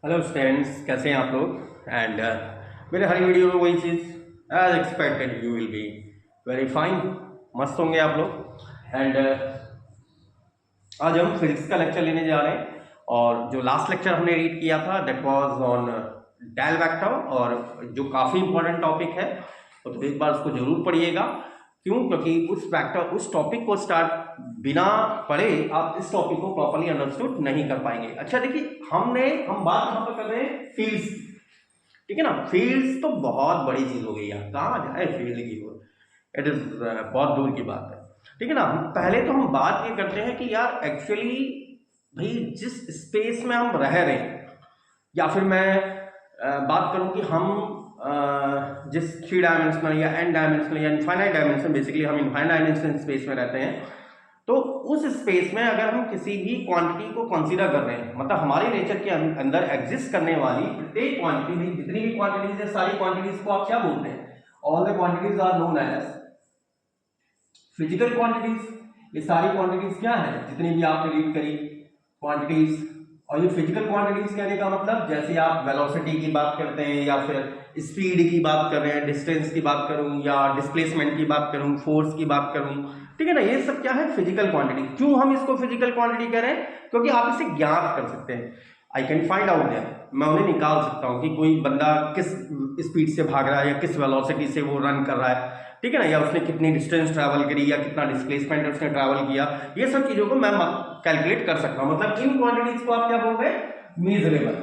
Hello students, कैसे हैं आप लोग। एंड मेरे हर वीडियो में वही चीज़ as expected you will be very fine. मस्त होंगे आप लोग। एंड आज हम फिजिक्स का लेक्चर लेने जा रहे हैं। और जो लास्ट लेक्चर हमने रीड किया था that was on del vector, और जो काफ़ी इंपॉर्टेंट टॉपिक है तो एक बार उसको जरूर पढ़िएगा। क्यों? क्योंकि उस टॉपिक को स्टार्ट बिना पढ़े आप इस टॉपिक को प्रॉपर्ली अंडरस्टूड नहीं कर पाएंगे। अच्छा देखिए, हम बात यहाँ पर कर रहे हैं फील्ड्स की, ठीक है ना। फील्ड्स तो बहुत बड़ी चीज हो गई यार, कहाँ जाए फील्ड की ओर। इट इज बहुत दूर की बात है, ठीक है ना। पहले तो हम बात ये करते हैं कि यार एक्चुअली भाई जिस स्पेस में हम रह रहे हैं, या फिर मैं बात करूं कि हम जिस 3 डायमेंशनल या n डायमेंशनल या इनफाइनाइट डायमेंशन, बेसिकली हम इनफाइनाइट डायमेंशन स्पेस में रहते हैं, तो उस स्पेस में अगर हम किसी भी क्वांटिटी को कंसीडर कर रहे हैं, मतलब हमारे नेचर के अंदर एग्जिस्ट करने वाली प्रत्येक क्वांटिटी, जितनी भी क्वांटिटीज है सारी क्वांटिटीज को आप क्या बोलते हैं? All the quantities are known as physical quantities. ये सारी क्वांटिटीज क्या है जितनी भी आपने रीड करी क्वांटिटीज। और ये फिजिकल क्वांटिटीज कहने का मतलब, जैसे आप वेलोसिटी की बात करते हैं, या फिर स्पीड की बात कर रहे हैं, डिस्टेंस की बात करूं, या डिस्प्लेसमेंट की बात करूं, फोर्स की बात करूं, ठीक है ना। ये सब क्या है? Physical quantity. क्यों हम इसको फिजिकल क्वांटिटी कह रहे हैं? क्योंकि आप इसे ज्ञात कर सकते हैं। I can find out there, मैं उन्हें निकाल सकता हूं कि कोई बंदा किस स्पीड से भाग रहा है, या किस वेलोसिटी से वो रन कर रहा है, ठीक है ना, या उसने कितनी डिस्टेंस ट्रैवल करी, या कितना डिस्प्लेसमेंट उसने ट्रैवल किया। ये सब चीजों को मैं कैलकुलेट कर सकता हूं। मतलब इन क्वांटिटीज को आप क्या बोल रहे हैं? मीजरेबल।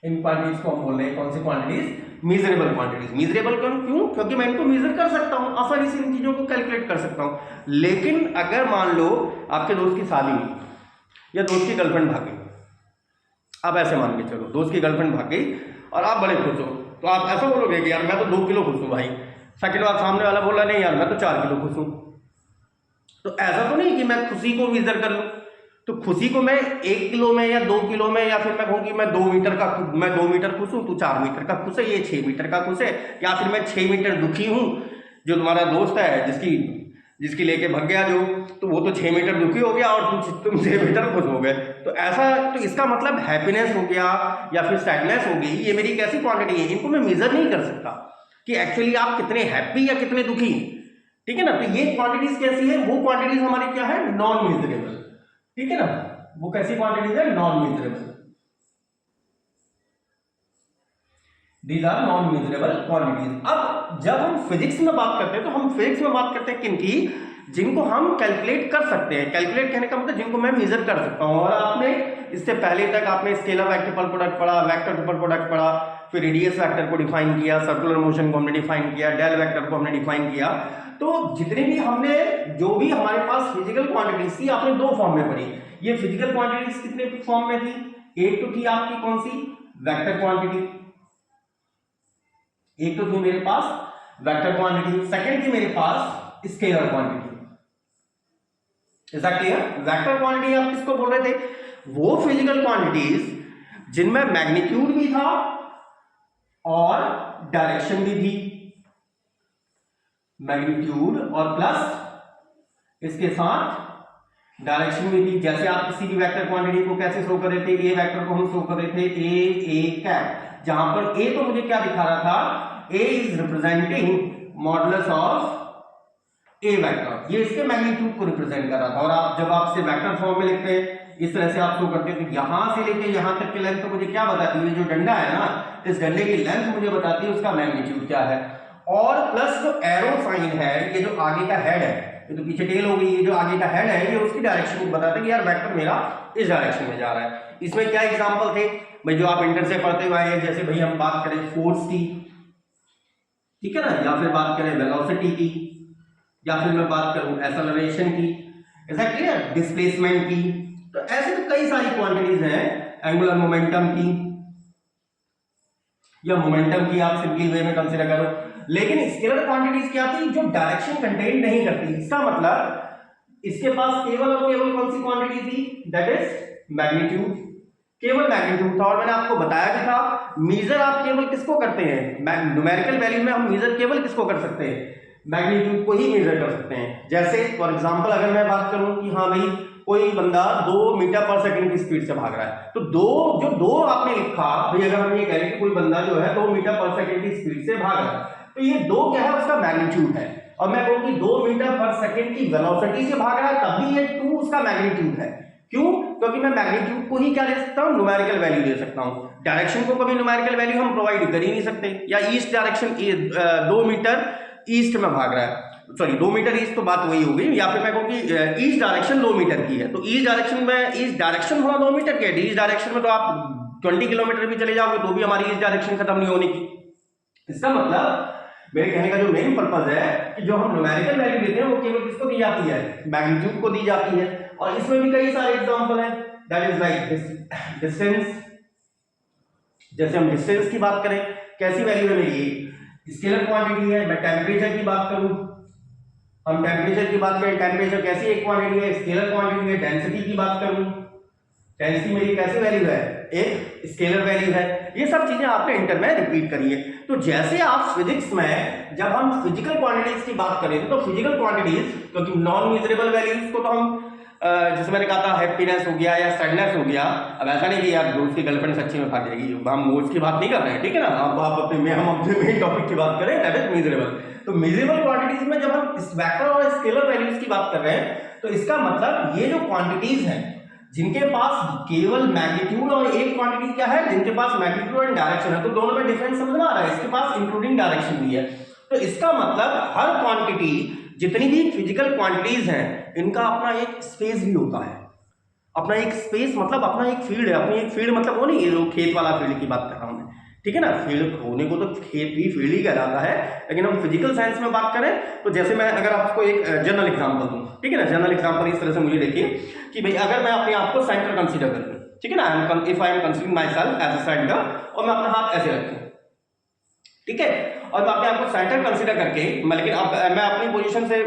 इन क्वांटिटीज को हम बोल रहे हैं कौन सी क्वांटिटीज? Measurable quantities. मीजरेबल क्यों? क्योंकि मैं इनको मीजर कर सकता हूं, आसानी से इन चीजों को कैलकुलेट कर सकता हूं। लेकिन अगर मान लो आपके दोस्त की शादी हुई, या दोस्त की गर्लफ्रेंड भाग गई, आप ऐसे मान के चलो दोस्त की गर्लफ्रेंड भाग गई और आप बड़े खुश हो, तो आप ऐसा बोलोगे कि यार मैं तो 2 किलो खुश हूं भाई। सेकंड बार सामने वाला बोला नहीं यार मैं तो 4 किलो खुश हूं। तो ऐसा तो नहीं कि मैं खुशी को मीजर कर लूं। तो खुशी को मैं 1 किलो में या 2 किलो में, या फिर मैं कहूँ कि मैं 2 मीटर खुश हूं, तू 4 मीटर का खुश है, ये 6 मीटर का खुश है, या फिर मैं 6 मीटर दुखी हूं, जो तुम्हारा दोस्त है जिसकी जिसकी लेके भग गया जो, तो वो तो 6 मीटर दुखी हो गया और तुम 6 मीटर खुश हो गए। तो ऐसा, तो इसका मतलब हैप्पीनेस हो गया या फिर सैडनेस हो गई, ये मेरी कैसी क्वांटिटी है? इनको मैं मेजर नहीं कर सकता कि एक्चुअली आप कितने हैप्पी या कितने दुखी हैं, ठीक है ना। तो ये क्वांटिटीज कैसी है? वो क्वांटिटीज हमारी क्या है? नॉन मेजरेबल, ठीक है ना। वो कैसी क्वांटिटीज है? Non measurable. These are non measurable quantities. अब जब हम फिजिक्स में बात करते हैं, तो हम फिजिक्स में बात करते हैं किनकी? जिनको हम कैलकुलेट कर सकते हैं। कैलकुलेट कहने का मतलब जिनको मैं मेजर कर सकता हूं। और आपने इससे पहले तक आपने स्केलर वेक्टर प्रोडक्ट पढ़ा, वेक्टर ट्रिपल प्रोडक्ट पढ़ा, फिर रेडियस वेक्टर को डिफाइन किया, सर्कुलर मोशन को हमने डिफाइन किया, डेल वेक्टर को हमने डिफाइन किया। तो जितने भी हमने, जो भी हमारे पास फिजिकल क्वांटिटीज थी, आपने 2 फॉर्म में पढ़ी। ये फिजिकल क्वांटिटीज कितने फॉर्म में थी? एक तो थी आपकी कौन सी? Vector quantity. एक तो थी मेरे पास वेक्टर क्वांटिटी, सेकंड थी मेरे पास scalar quantity. Is that clear? Vector quantity आप किसको बोल रहे थे? वो फिजिकल क्वांटिटीज जिनमें मैग्नीट्यूड भी था और डायरेक्शन भी थी। मैग्नीट्यूड और प्लस इसके साथ डायरेक्शन भी थी। जैसे आप किसी भी वेक्टर क्वांटिटी को कैसे शो कर रहे थे? ए वेक्टर को हम शो कर रहे थे ए कैप, जहां पर ए तो मुझे क्या दिखा रहा था? A is representing modulus of A vector, ये इसके मैग्नीट्यूड को रिप्रेजेंट कर रहा था। और आप जब आप इसे वेक्टर फॉर्म में लिखते हैं, इस तरह से आप शो करते हैं, तो यहां से लेके यहां तक की लेंथ तो मुझे क्या बताती है? जो डंडा है ना, इस डंडे की लेंथ मुझे बताती है उसका मैग्नीट्यूड क्या है। और प्लस जो एरो साइन है, ये जो आगे का हेड है, ये तो पीछे टेल हो गई, ये जो आगे का हेड है ये उसकी डायरेक्शन को बताता है कि यार वेक्टर मेरा इस डायरेक्शन में जा रहा है। इसमें क्या एग्जांपल थे भाई जो आप इंटर से पढ़ते हुए आए? जैसे भाई हम बात करें फोर्स की, ठीक है ना, या फिर बात करें वेलोसिटी की, या फिर मैं बात करूं एक्सेलरेशन की, ऐसा क्लियर, डिस्प्लेसमेंट की। तो ऐसे तो कई सारी क्वांटिटीज हैं, एंगुलर मोमेंटम की, या मोमेंटम की आप सिंपली वे में कंसीडर करो। लेकिन स्केलर क्वांटिटीज क्या थी? जो डायरेक्शन कंटेन नहीं करती। इसका मतलब इसके पास केवल और केवल कौन सी क्वांटिटी थी? That is magnitude. केवल मैग्नीट्यूड था। और मैंने आपको बताया भी था, मेजर आप केवल किसको करते हैं? न्यूमेरिकल वैल्यू में हम मेजर केवल किसको कर सकते हैं? मैग्नीट्यूड को ही मेजर कर सकते हैं। जैसे फॉर एग्जांपल अगर मैं बात करूं कि हाँ भाई कोई बंदा 2 मीटर पर सेकंड की स्पीड से भाग रहा है, तो दो आपने लिखा भाई, अगर हम ये कह रहे कि कोई बंदा जो है 2 मीटर पर सेकंड की स्पीड से भाग रहा है, तो ये 2 क्या है, उसका मैग्नीट्यूड है। और मैं कहूँ कि 2 मीटर पर सेकंड की वेलोसिटी से भाग रहा है, तब भी ये 2 उसका मैग्नीट्यूड है। क्यों? क्योंकि मैं मैग्नीट्यूड को ही क्या दे सकता हूँ, न्यूमेरिकल वैल्यू दे सकता हूँ। डायरेक्शन को कभी न्यूमेरिकल वैल्यू हम प्रोवाइड कर ही नहीं सकते। या ईस्ट डायरेक्शन 2 मीटर ईस्ट में भाग रहा है, सॉरी 2 मीटर ईस्ट तो बात वही होगी, या फिर मैं कहूँ कि ईस्ट डायरेक्शन 2 मीटर की है, तो ईस्ट डायरेक्शन थोड़ा 2 मीटर की है, ईस्ट डायरेक्शन में तो आप 20 किलोमीटर भी चले जाओगे तो भी हमारी ईस्ट डायरेक्शन खत्म नहीं होने की। इसका मतलब मेरे कहने का जो मेन पर्पज है कि जो हम न्यूमेरिकल वैल्यू देते हैं वो केवल किसको दी जाती है, मैग्नीट्यूड को दी जाती है। और इसमें भी कई सारे एग्जांपल हैं, दैट इज लाइक डिस्टेंस। जैसे हम डिस्टेंस की बात करें, कैसी वैल्यू है मेरी, स्केलर क्वांटिटी है। मैं टेम्परेचर की बात करूं, हम टेम्परेचर की बात करें, टेम्परेचर कैसी एक क्वांटिटी है, स्केलर क्वांटिटी है। डेंसिटी की बात करूं, डेंसिटी मेरी कैसी वैल्यू है, एक स्केलर वैल्यू है। ये सब चीजें आपने इंटर में रिपीट करी है। तो जैसे आप फिजिक्स में जब हम फिजिकल क्वांटिटीज की बात करें तो फिजिकल क्वांटिटीज, क्योंकि नॉन मेजरेबल वैल्यूज को तो हम जैसे मैंने कहा था हैप्पीनेस हो गया या सैडनेस हो गया, अब ऐसा नहीं कि यार दोस्त की गर्लफ्रेंड सच्ची में भाग जाएगी, हम मूड्स की बात नहीं कर रहे हैं, ठीक है ना। अब आप हम अपने मेन टॉपिक की बात करें, दैट इज मेजरेबल। तो मेजरेबल क्वांटिटीज में जब हम वेक्टर और स्केलर वैल्यूज की बात कर रहे हैं, तो इसका मतलब ये जो क्वांटिटीज हैं जिनके पास केवल मैग्नीट्यूड और एक क्वांटिटी क्या है, जिनके पास मैग्नीट्यूड एंड डायरेक्शन है, तो दोनों में डिफरेंस समझ में आ रहा है, इसके पास इंक्लूडिंग डायरेक्शन भी है। तो इसका मतलब हर क्वांटिटी, जितनी भी फिजिकल क्वांटिटीज हैं, इनका अपना एक स्पेस भी होता है। अपना एक स्पेस मतलब अपना एक फील्ड है, अपनी एक फील्ड मतलब वो नहीं है जो खेत वाला फील्ड की बात कर रहा हूं मैं, ठीक है ना। फील्ड होने को तो खेत भी फील्ड ही कहलाता है, लेकिन हम फिजिकल साइंस में बात करें तो जैसे मैं अगर आपको एक जनरल एग्जांपल दूं, ठीक है ना, जनरल एग्जांपल इस तरह से मुझे देखिए कि भाई अगर मैं अपने आप को सेंटर कंसीडर करूं, ठीक है ना, if I am considering myself as a centre, और मैं अपना हाथ ऐसे रखूं, ठीक है, और मैं अपने आप को सेंटर कंसीडर करके लेकिन अब मैं अपनी पोजीशन से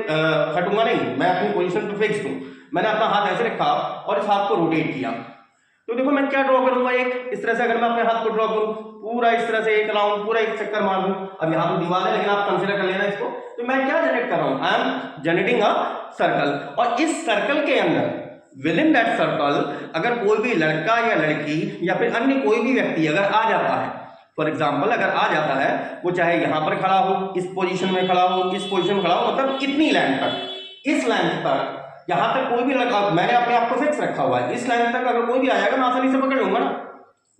हटूंगा नहीं, मैं अपनी पोजीशन पे फिक्स हूं। मैंने अपना हाथ ऐसे रखा और इस हाथ को रोटेट किया, तो देखो मैं क्या ड्रॉ करूंगा, एक इस तरह से अगर मैं अपने हाथ को ड्रॉ करूं, पूरा इस तरह से एक राउंड, पूरा एक चक्कर मार दूं। अब यहां तो दीवार है, लेकिन आप कंसीडर कर लेना इसको। तो मैं क्या जनरेट कर रहा हूं, I am generating a circle, और इस सर्कल के अंदर विद इन दैट सर्कल अगर कोई भी लड़का या लड़की या फिर अन्य कोई भी व्यक्ति अगर आ जाता है, फॉर एग्जाम्पल अगर आ जाता है, वो चाहे यहां पर खड़ा हो, इस पोजीशन में खड़ा हो, इस पोजीशन में खड़ा हो, मतलब इतनी लेंथ तक, इस लेंथ तक, यहां तक कोई भी लड़का, मैंने अपने आप को फिक्स रखा हुआ है, इस लेंथ तक अगर कोई भी आएगा मैं आसानी से पकड़ लूंगा ना,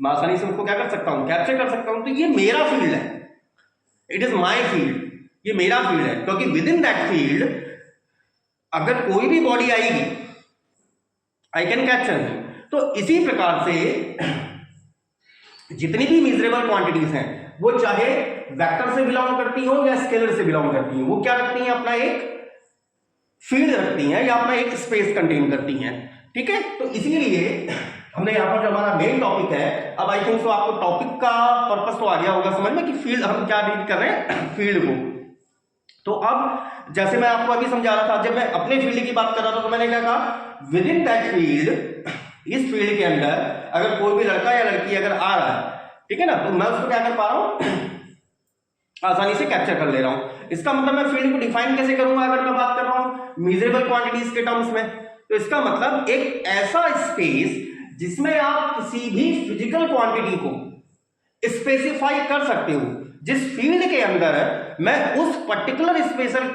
मैं आसानी से उसको क्या कर सकता हूं, कैप्चर कर सकता हूं। तो ये मेरा फील्ड है, इट इज माई फील्ड, ये मेरा फील्ड है, क्योंकि विद इन दैट फील्ड अगर कोई भी बॉडी आएगी आई कैन कैप्चर हिम। तो इसी प्रकार से जितनी भी मेजरेबल क्वांटिटीज हैं, वो चाहे वेक्टर से बिलोंग करती हो या स्केलर से बिलोंग करती हो, वो क्या रखती हैं, अपना एक फील्ड रखती हैं या अपना एक स्पेस कंटेन करती हैं, ठीक है। तो इसीलिए हमने यहाँ पर जो हमारा मेन टॉपिक है, अब आई थिंक सो आपको टॉपिक का पर्पस तो आ गया होगा समझ में कि फील्ड हम क्या डील कर रहे हैं, फील्ड को। तो अब जैसे मैं आपको अभी समझा रहा था, जब मैं अपने फील्ड की बात कर रहा था तो मैंने क्या कहा, विद इन दैट फील्ड, इस फील्ड के अंदर अगर कोई भी लड़का या लड़की अगर आ रहा है, ठीक है ना, तो मैं उसको क्या कर पा रहा हूं, आसानी से कैप्चर कर ले रहा हूं। इसका मतलब मैं फील्ड को डिफाइन कैसे करूंगा, अगर मैं बात कर रहा हूं मेजरेबल क्वांटिटीज के टर्म्स में, तो इसका मतलब एक ऐसा स्पेस जिसमें आप किसी भी फिजिकल क्वांटिटी को स्पेसिफाई कर सकते हो, जिस फील्ड के अंदर मैं उस पर्टिकुलर स्पेशल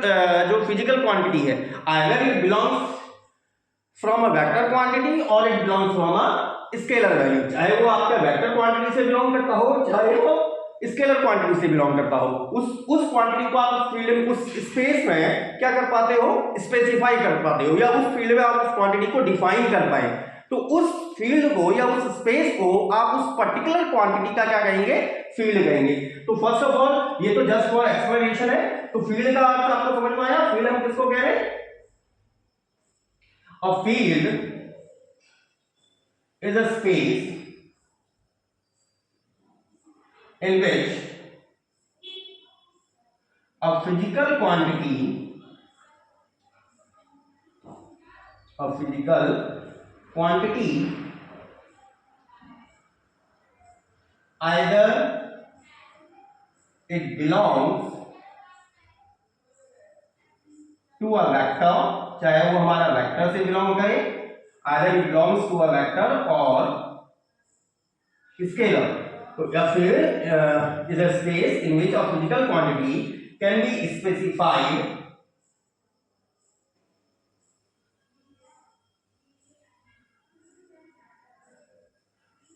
जो फिजिकल क्वांटिटी है, either it belongs from a vector quantity और it belongs from a scalar value, चाहे वो आपका वेक्टर क्वांटिटी से बिलोंग करता हो, चाहे वो स्केलर क्वांटिटी से बिलोंग करता हो, उस क्वांटिटी को आप उस फील्ड में, उस स्पेस में क्या कर पाते हो, स्पेसिफाई कर पाते हो, या उस फील्ड में आप उस क्वांटिटी को डिफाइन कर पाए। तो उस फील्ड को या उस स्पेस को आप उस पर्टिकुलर क्वांटिटी का क्या कहेंगे, फील्ड कहेंगे। तो फर्स्ट ऑफ ऑल ये तो जस्ट फॉर एक्सप्लेनेशन है। तो फील्ड का अर्थ आपको समझ में आया, फील्ड हम किसको कह रहे हैं, a field is a space in which a physical quantity either it belongs to a vector, चाहे वो हमारा वेक्टर से बिलोंग करे, either it belongs to a vector or scalar. So a field is a space in which a physical quantity can be specified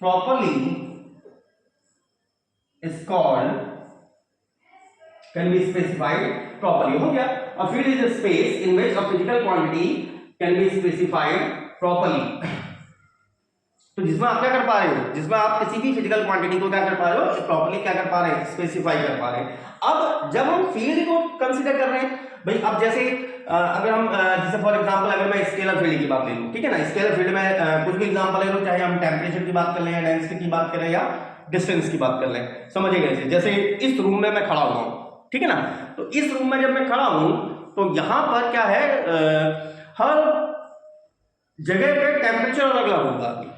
properly is called, can be specified properly. हो गया. A field is a space in which a physical quantity can be specified properly. तो जिसमें आप क्या कर पा रहे हो, जिसमें आप किसी भी फिजिकल क्वांटिटी को क्या कर पा रहे हो, प्रॉपर्ली क्या कर पा रहे हैं, स्पेसिफाई कर पा रहे हैं. अब जब हम फील्ड को कंसीडर कर रहे हैं भाई, अब जैसे अगर हम जैसे फॉर एग्जांपल अगर मैं स्केलर फील्ड की बात ले लूं, ठीक है ना, स्केलर फील्ड में कुछ भी एग्जांपल ले लो, चाहे हम टेम्परेचर की बात कर लें या डेंसिटी की बात करें या डिस्टेंस की बात कर लें, समझिए जैसे इस रूम में मैं खड़ा हुआ हूं, ठीक है ना, तो इस रूम में जब मैं खड़ा हूं तो यहां पर क्या है, हर जगह पे टेम्परेचर अलग अलग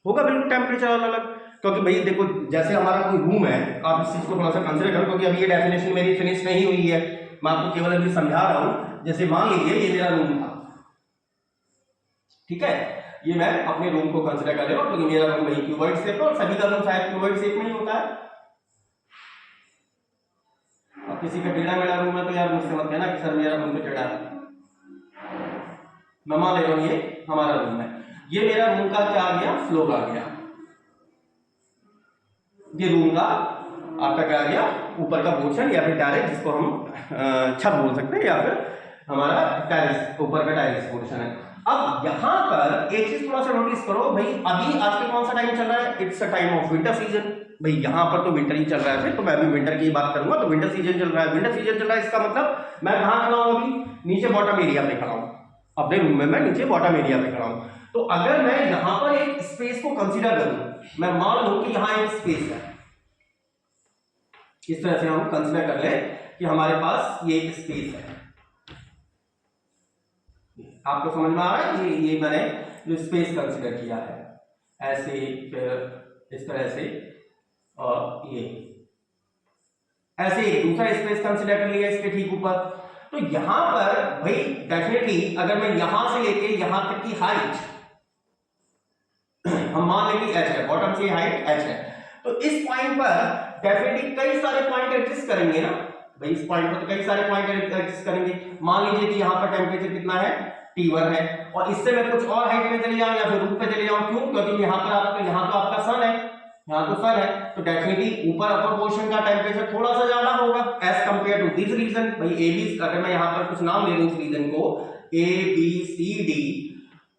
होगा बिल्कुल टेम्परेचर अलग अलग, क्योंकि भाई देखो जैसे हमारा कोई रूम है, आप इस चीज को थोड़ा सा कंसीडर करो, क्योंकि अभी ये डेफिनेशन मेरी फिनिश नहीं हुई है, मैं आपको केवल अभी समझा रहा हूं. जैसे मान लीजिए ये मेरा रूम था, ठीक है, ये मैं अपने रूम को कंसीडर कर रहा हूं, क्योंकि मेरा रूम भाई क्यूबॉइड शेप है और सभी का रूम शायद क्यूबॉइड शेप में ही होता है. अब किसी का टेढ़ा मेढ़ा रूम है तो यार मुझसे मत कहना कि सर मेरा रूम टेढ़ा है. मैं मान ले रहा हूं ये हमारा रूम है, ये मेरा रूम का क्या आ गया, फ्लोर आ गया, ये रूम का आपका क्या आ गया, ऊपर का पोर्शन या फिर टेरेस, जिसको हम छत बोल सकते हैं, या फिर हमारा टेरेस, ऊपर का टेरेस पोर्शन है. अब यहां पर एक चीज थोड़ा सा नोटिस करो भाई, अभी आजकल कौन सा टाइम चल रहा है, it's a time of winter season. भाई यहां पर तो विंटर ही चल रहा है, फिर तो मैं भी विंटर की बात करूंगा, तो विंटर सीजन चल रहा है, विंटर सीजन चल रहा है, इसका मतलब मैं कहां खड़ा हूं, अभी नीचे बॉटम एरिया पे खड़ा हूं, अपने रूम में मैं नीचे बॉटम एरिया पे खड़ा हूं. तो अगर मैं यहां पर एक स्पेस को कंसीडर करूं, मैं मान लूं कि यहां एक स्पेस है, इस तरह से हम कंसीडर कर ले कि हमारे पास ये एक स्पेस है. आपको समझ में आ रहा है, ये मैंने जो स्पेस कंसीडर किया है, ऐसे फिर इस तरह से, और ये ऐसे एक दूसरा स्पेस कंसीडर कर लिया इसके ठीक ऊपर. तो यहां पर भाई डेफिनेटली अगर मैं यहां से लेके यहां तक की हाइट हम मान लेंगे h है, बॉटम से हाइट h है, तो इस पॉइंट पर डेफिनेटली कई सारे पॉइंट एग्जिस्ट करेंगे ना भाई, इस पॉइंट पर तो कई सारे पॉइंट एग्जिस्ट करेंगे. मान लीजिए कि यहां पर टेम्परेचर कितना है, T1 है, और इससे मैं कुछ और हाइट में चले जाऊं या फिर रूप पे चले जाऊं, क्यों, क्योंकि यहां तो आपका सन है, यहां तो सन है, तो डेफिनेटली ऊपर अपर पोर्शन का टेम्परेचर थोड़ा सा ज्यादा होगा as compare to this region. भाई ए बी, अगर मैं यहां पर कुछ नाम ले लूं इस रीजन को, ए बी सी डी,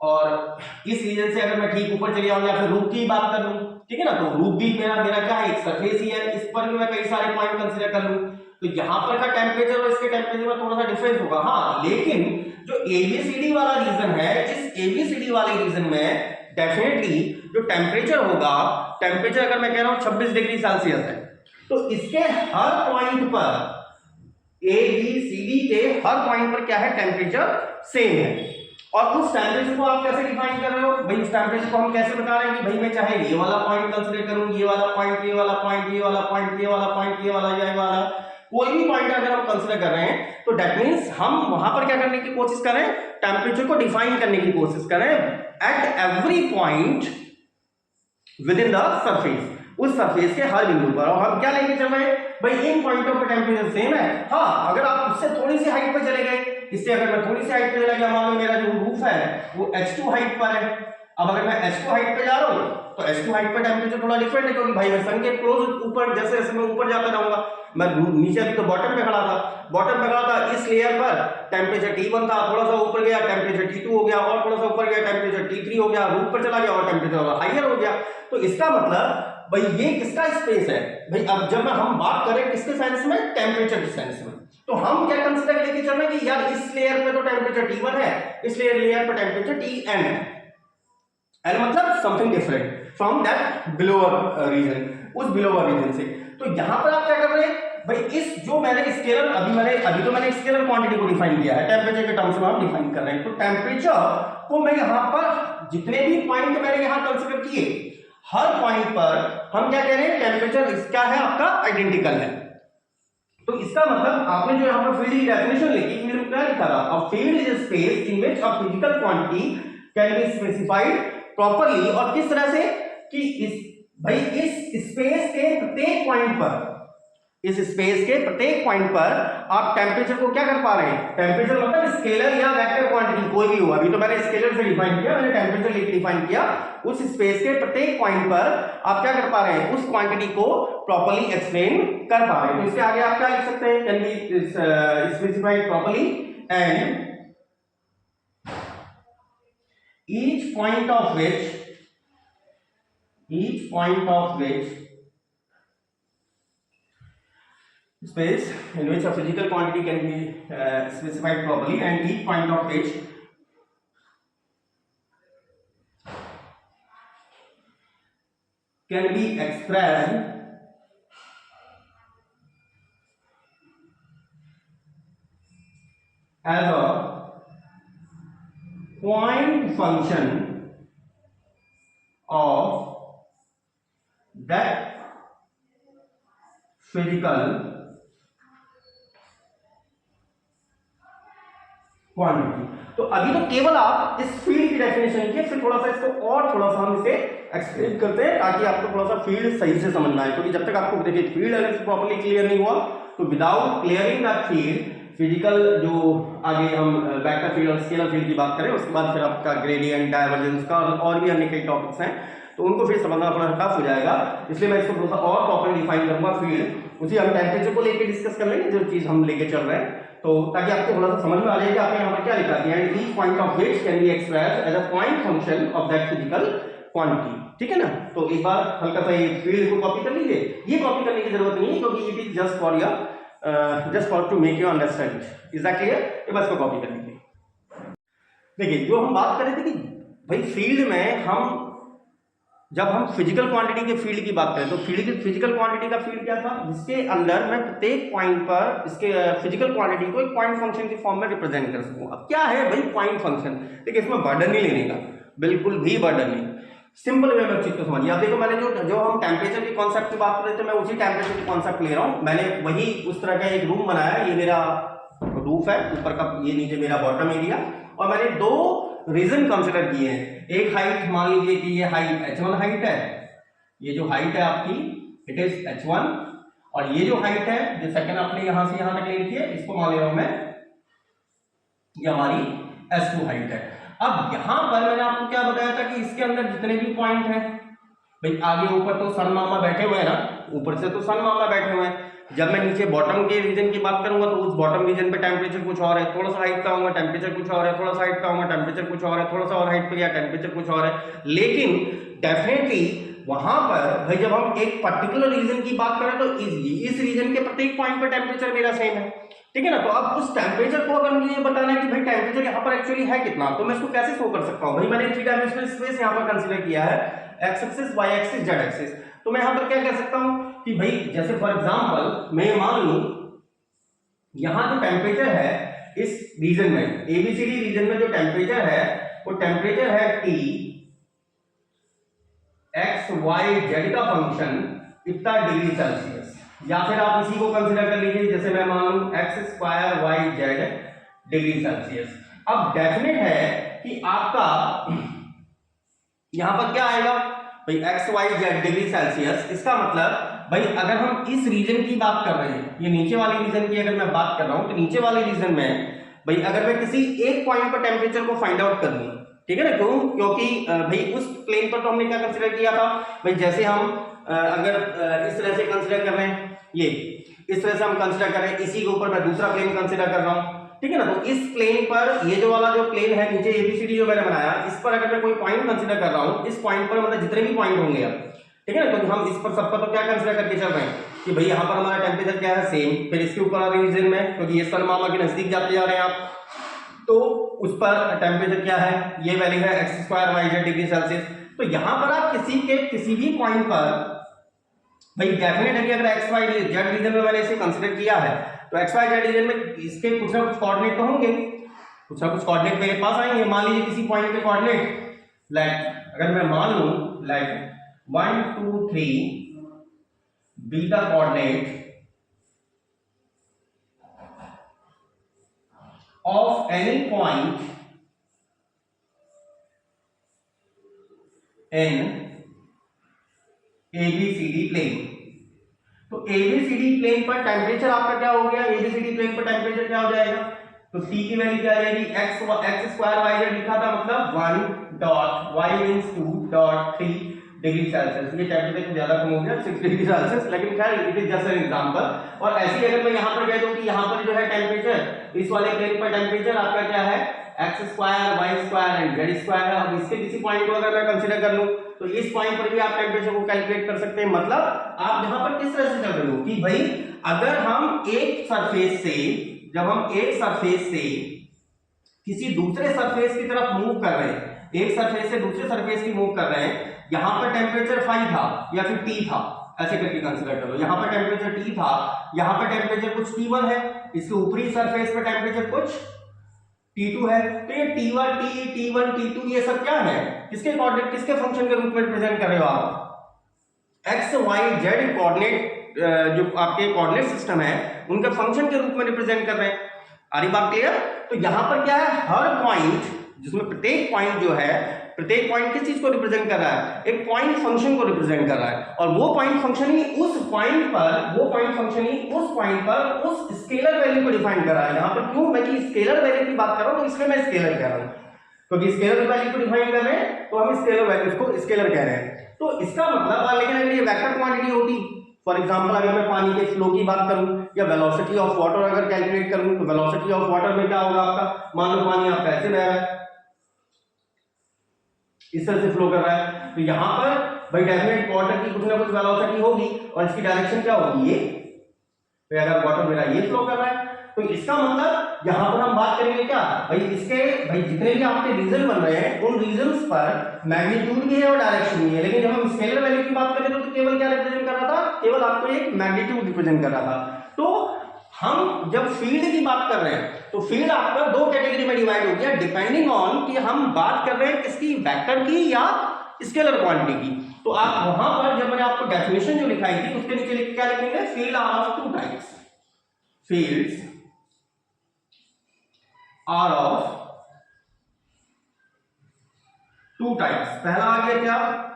और इस रीजन से अगर मैं ठीक ऊपर चले जाऊं या फिर रूप की बात कर लूं, ठीक है ना, तो रूप भी मेरा क्या है, एक सरफेस ही है, इस पर भी मैं कई सारे पॉइंट कंसीडर कर लूं, तो यहां पर का टेम्परेचर और इसके टेम्परेचर में थोड़ा सा डिफरेंस होगा. हाँ, लेकिन जो एबीसीडी वाला रीजन है, इस एबीसीडी वाले रीजन में डेफिनेटली जो टेम्परेचर होगा, टेम्परेचर अगर मैं कह रहा हूं 26 डिग्री सेल्सियस है, तो इसके हर पॉइंट पर ए बी सी डी के हर पॉइंट पर क्या है, टेम्परेचर सेम है. और उस टेम्परेचर को आप कैसे डिफाइन कर रहे हो भाई, उस टेम्परेचर को हम कैसे बता रहे हैं कि भाई मैं चाहे ये वाला पॉइंट कंसीडर करूं, ये वाला पॉइंट, ये वाला पॉइंट, ये वाला पॉइंट, ये वाला पॉइंट, ये वाला, ये वाला, कोई भी पॉइंट अगर हम कंसीडर कर रहे हैं, तो दैट मींस हम वहां पर क्या करने की कोशिश करें, टेम्परेचर को डिफाइन करने की कोशिश करें at every point with in the surface, उस सरफेस के हर बिंदु पर. और हम क्या लेके चल रहे हैं भाई, इन पॉइंटों पर टेम्परेचर सेम है. हाँ, अगर आप उससे थोड़ी सी हाइट पर चले गए, इससे अगर मैं थोड़ी सी हाइट पे चला गया, मान लो मेरा जो रूफ है वो h2 हाइट पर है, अब अगर मैं h2 हाइट पे जा रहा हूं तो h2 हाइट पर टेम्परेचर थोड़ा डिफरेंट है, क्योंकि भाई मैं सन के क्लोज ऊपर, जैसे जैसे मैं ऊपर जाता रहूंगा, मैं नीचे अभी तो बॉटम पे खड़ा था, इस लेयर पर टेम्परेचर T1 था, थोड़ा सा ऊपर गया टेम्परेचर T2 हो गया, और थोड़ा सा ऊपर गया टेम्परेचर T3 हो गया, रूफ पर चला गया और टेम्परेचर हायर हो गया. तो इसका मतलब भाई ये किसका स्पेस है भाई, अब जब हम बात करें किसके सेंस में, टेम्परेचर के सेंस में, तो हम क्या कंसीडर लेके चल रहे हैं कि यार इस लेयर पे तो टेम्परेचर T1 है, इस लेयर पे टेम्परेचर Tn है, एल मतलब something different from that below region, उस बिलोवर रीजन से. तो यहां पर आप क्या कर रहे हैं भाई, इस जो मैंने स्केलर अभी तो मैंने स्केलर क्वांटिटी को डिफाइन किया है, टेम्परेचर के टर्म्स में हम डिफाइन कर रहे हैं. तो टेम्परेचर को मैं यहां पर जितने भी पॉइंट मैंने यहां कंसीडर किए, हर पॉइंट पर हम क्या कह रहे हैं, टेम्परेचर क्या है आपका, आइडेंटिकल है. तो इसका मतलब आपने जो यहां पर फील्ड की डेफिनेशन लिखी, फील्ड में क्या लिखा था, a field is a space in which a physical quantity can be specified properly, और किस तरह से कि इस स्पेस के प्रत्येक पॉइंट पर, इस स्पेस के प्रत्येक पॉइंट पर आप टेम्परेचर को क्या कर पा रहे हैं, टेम्परेचर मतलब स्केलर या वेक्टर क्वांटिटी कोई भी हो, अभी तो मैंने स्केलर से डिफाइन किया, मैंने टेम्परेचर लेके डिफाइन किया, उस स्पेस के प्रत्येक पॉइंट पर आप क्या कर पा रहे हैं, उस क्वांटिटी को प्रॉपर्ली एक्सप्लेन कर पा रहे हैं। तो इसके आगे आप क्या लिख सकते हैं, can be specified properly and each point of which space in which a physical quantity can be specified properly, and each point of which can be expressed as a point function of that physical quantity. तो अभी तो केवल आप इस field की definition की, फिर थोड़ा सा इसको और थोड़ा सा हम इसे एक्सप्लेन करते हैं ताकि आपको थोड़ा सा फील्ड सही से समझना है, क्योंकि जब तक आपको देखिए फील्ड अगर प्रॉपर्ली क्लियर नहीं हुआ तो without clearing that field, physical जो आगे हम वेक्टर फील्ड और स्केलर फील्ड की बात करें, उसके बाद फिर आपका ग्रेडियंट, डाइवर्जेंस का और भी अन्य कई टॉपिक्स हैं, तो उनको फिर समझना थोड़ा टफ हो जाएगा, इसलिए मैं इसको थोड़ा सा और प्रॉपर्ली डिफाइन करूंगा फील्ड। उसी हम टेम्परेचर को लेकर डिस्कस कर लेंगे, जो चीज हम लेके चल रहे हैं, तो ताकि आपको थोड़ा सा समझ में आ जाए कि आपने यहाँ पर क्या लिखा है, and each point of which can be expressed as a point function of that physical quantity. ठीक है ना, तो एक बार हल्का सा ये फील्ड को कॉपी कर लीजिए, ये कॉपी करने की जरूरत नहीं है क्योंकि it is just for your just for to make you understand. Is that clear? ये बस को कॉपी कर लीजिए। देखिए जो हम बात कर रहे थे कि भाई फील्ड में हम जब हम फिजिकल क्वांटिटी के फील्ड की बात करें तो फिजिकल क्वांटिटी का फील्ड क्या था, जिसके अंदर मैं प्रत्येक पॉइंट पर इसके फिजिकल क्वांटिटी को एक पॉइंट फंक्शन की फॉर्म में रिप्रेजेंट कर सकूं। अब क्या है भाई पॉइंट फंक्शन, देखिए इसमें बर्डन नहीं लेने का, बिल्कुल भी बर्डन नहीं, सिंपल वे में चीज को समझिए। आप देखो मैंने जो हम टेम्परेचर के कॉन्सेप्ट की बात कर रहे थे, मैं उसी टेम्परेचर की कॉन्सेप्ट ले रहा हूं। मैंने वही उस तरह का एक रूम बनाया, ये मेरा रूफ है ऊपर का, ये नीचे मेरा बॉटम एरिया, और मैंने दो रीजन कंसिडर किए हैं। एक हाइट मान लीजिए कि ये हाइट h1 हाइट है, ये जो हाइट है आपकी इट इज h1, और ये जो हाइट है जो सेकंड आपने यहां से यहां तक ले लिखी है, इसको मान ले रहा हूं मैं, ये हमारी s2 हाइट है। अब यहां पर मैंने आपको क्या बताया था कि इसके अंदर जितने भी पॉइंट हैं, भाई आगे ऊपर तो सन मामा बैठे हुए हैं ना, ऊपर से तो सन मामा बैठे हुए हैं, जब मैं नीचे बॉटम के रीजन की बात करूंगा तो उस बॉटम रीजन पे टेम्परेचर कुछ और है, थोड़ा सा हाइट का होगा टेम्परेचर कुछ और है, थोड़ा सा हाइट का होगा टेम्परेचर कुछ और है, थोड़ा सा और हाइट पे गया टेम्परेचर कुछ और है, लेकिन डेफिनेटली वहां पर भाई जब हम एक पर्टिकुलर रीजन की बात करें तो इस रीजन के प्रत्येक पॉइंट पर टेम्परेचर मेरा सेम है। ठीक है ना, तो अब उस टेम्परेचर को अगर मुझे ये बताना है कि भाई टेम्परेचर यहाँ पर एक्चुअली है कितना, तो मैं इसको कैसे शो कर सकता हूँ, भाई मैंने थ्री डायमेंशनल स्पेस यहाँ पर कंसीडर किया है, x axis, y axis, z axis, तो मैं यहाँ पर क्या कह सकता हूँ कि भाई जैसे फॉर एग्जांपल मैं मान लूं यहां जो टेम्परेचर है इस रीजन में, एबीसीडी रीजन में जो टेम्परेचर है वो टेम्परेचर है T, एक्स वाई जेड का फंक्शन इतना डिग्री सेल्सियस, या फिर आप इसी को कंसीडर कर लीजिए जैसे मैं मान लूं x square y z degree Celsius. अब डेफिनेट है कि आपका यहां पर क्या आएगा भाई x Y z degree Celsius, इसका मतलब भाई अगर हम इस रीजन की बात कर रहे हैं, ये नीचे वाले रीजन की अगर मैं बात कर रहा हूं तो नीचे वाले रीजन में भाई अगर मैं किसी एक पॉइंट पर टेम्परेचर को फाइंड आउट कर लूं, ठीक है ना, क्यों, क्योंकि भाई उस प्लेन पर तो हमने क्या कंसीडर किया था भाई, जैसे हम अगर इस तरह से कंसीडर कर रहे हैं, ये इस तरह से हम कंसीडर कर रहे हैं, इसी के ऊपर मैं दूसरा प्लेन कंसीडर कर रहा हूं, ठीक है ना, तो इस प्लेन पर ये जो वाला जो प्लेन है नीचे एबीसीडी जो मैंने बनाया, इस पर अगर मैं कोई पॉइंट कंसीडर कर रहा हूं, इस पॉइंट पर मतलब जितने भी पॉइंट होंगे अब, ठीक है ना, तो हम इस पर सब पर तो क्या कंसीडर करके चल रहे हैं कि भाई यहाँ पर हमारा टेम्परेचर क्या है सेम, फिर इसके ऊपर वाले रीजन में क्योंकि ये सन मामा के नजदीक जाते जा रहे हैं आप, तो उस पर टेम्परेचर क्या है, ये वैल्यू है x square y z degree Celsius. तो यहां पर आप किसी भी पॉइंट पर भाई डेफिनेट है कि अगर एक्स वाई जेड रीजन में मैंने इसे कंसीडर किया है तो एक्स वाई जेड रीजन में इसके कुछ ना कुछ कोऑर्डिनेट तो होंगे, कुछ ना कुछ कोऑर्डिनेट मेरे पास आएंगे। मान लीजिए किसी पॉइंट के कोऑर्डिनेट लाइक अगर मैं मान लूं लाइक 1 2 3 बी का coordinate of any point in ABCD plane. तो ABCD प्लेन पर टेम्परेचर आपका क्या हो गया, ABCD प्लेन पर टेम्परेचर क्या हो जाएगा, तो T की वैल्यू क्या आ जाएगी, x स्क्वायर y z लिखा था, मतलब 1 dot y means 2 dot 3 degree Celsius. ये टेम्परेचर कुछ ज्यादा कम हो गया 6 डिग्री सेल्सियस, लेकिन खैर it is just an example. और ऐसे ही अगर मैं यहां पर कह दूं कि यहां पर जो है टेम्परेचर, इस वाले प्लेन पर टेम्परेचर आपका क्या है, x square y square and z square है। अब इसके किसी पॉइंट को अगर मैं कंसीडर कर लूं तो इस पॉइंट पर भी आप टेम्परेचर को कैलकुलेट कर सकते हैं। मतलब आप यहां पर किस तरह से कर रहे हो कि भाई अगर हम एक सरफेस से, जब हम एक सरफेस से किसी दूसरे सरफेस की तरफ मूव कर रहे हैं, एक सरफेस से दूसरे सरफेस की मूव कर रहे हैं, यहां पर टेम्परेचर 5 था या फिर T था, ऐसे करके कंसीडर करो। यहां पर टेम्परेचर T था, यहां पर टेम्परेचर कुछ T1 है, इसके ऊपरी सरफेस पर टेम्परेचर कुछ T2 है। तो ये T1 T1 T2 ये सब क्या है, किसके कोऑर्डिनेट, किसके फंक्शन के रूप में रिप्रेजेंट कर रहे हो आप, x y z कोऑर्डिनेट, जो आपके कोऑर्डिनेट सिस्टम है उनके फंक्शन के रूप में रिप्रेजेंट कर रहे हैं। आ रही बात क्लियर। तो यहां पर क्या है, हर पॉइंट, जिसमें प्रत्येक पॉइंट जो है, प्रत्येक पॉइंट किस चीज को रिप्रेजेंट कर रहा है, एक पॉइंट फंक्शन को रिप्रेजेंट कर रहा है। और वो पॉइंट फंक्शन ही उस पॉइंट पर, वो पॉइंट फंक्शन ही उस पॉइंट पर उस स्केलर वैल्यू को डिफाइन कर रहा है। यहां पर क्यों मैं कि स्केलर वैल्यू की बात कर रहा हूं, तो इसलिए मैं स्केलर कह रहा हूं, क्योंकि स्केलर वैल्यू को डिफाइन कर रहे हैं तो हम स्केलर वैल्यूज को स्केलर कह रहे हैं। तो इसका मतलब, लेकिन अगर ये वेक्टर क्वांटिटी होती, फॉर एग्जांपल अगर मैं पानी के फ्लो की बात करूं या वेलोसिटी ऑफ वाटर अगर कैलकुलेट करूं, तो वेलोसिटी ऑफ वाटर में क्या होगा आपका, मान लो पानी आपका ऐसे बह रहा है, इस तरह से फ्लो कर रहा है, तो यहां पर भाई डेफिनेट वाटर की कुछ ना कुछ वेलोसिटी होगी और इसकी डायरेक्शन क्या होगी, ये। तो अगर वाटर मेरा ये फ्लो कर रहा है तो इसका मतलब यहां पर हम बात करेंगे क्या भाई, इसके भाई जितने भी आपके रीजन बन रहे हैं उन रीजंस पर मैग्नीट्यूड भी है और डायरेक्शन भी है। लेकिन जब हम स्केलर वैल्यू की बात करें तो केवल क्या रिप्रेजेंट कर रहा था, केवल आपको एक मैग्नीट्यूड रिप्रेजेंट कर रहा था। तो हम जब फील्ड की बात कर रहे हैं तो फील्ड आपका दो कैटेगरी में डिवाइड हो गया, डिपेंडिंग ऑन कि हम बात कर रहे हैं किसकी, वेक्टर की या स्केलर क्वांटिटी की। तो आप वहां पर जब मैंने आपको डेफिनेशन जो लिखाई थी उसके नीचे क्या लिखेंगे, field are of two types, fields are of two types. पहला आ गया क्या,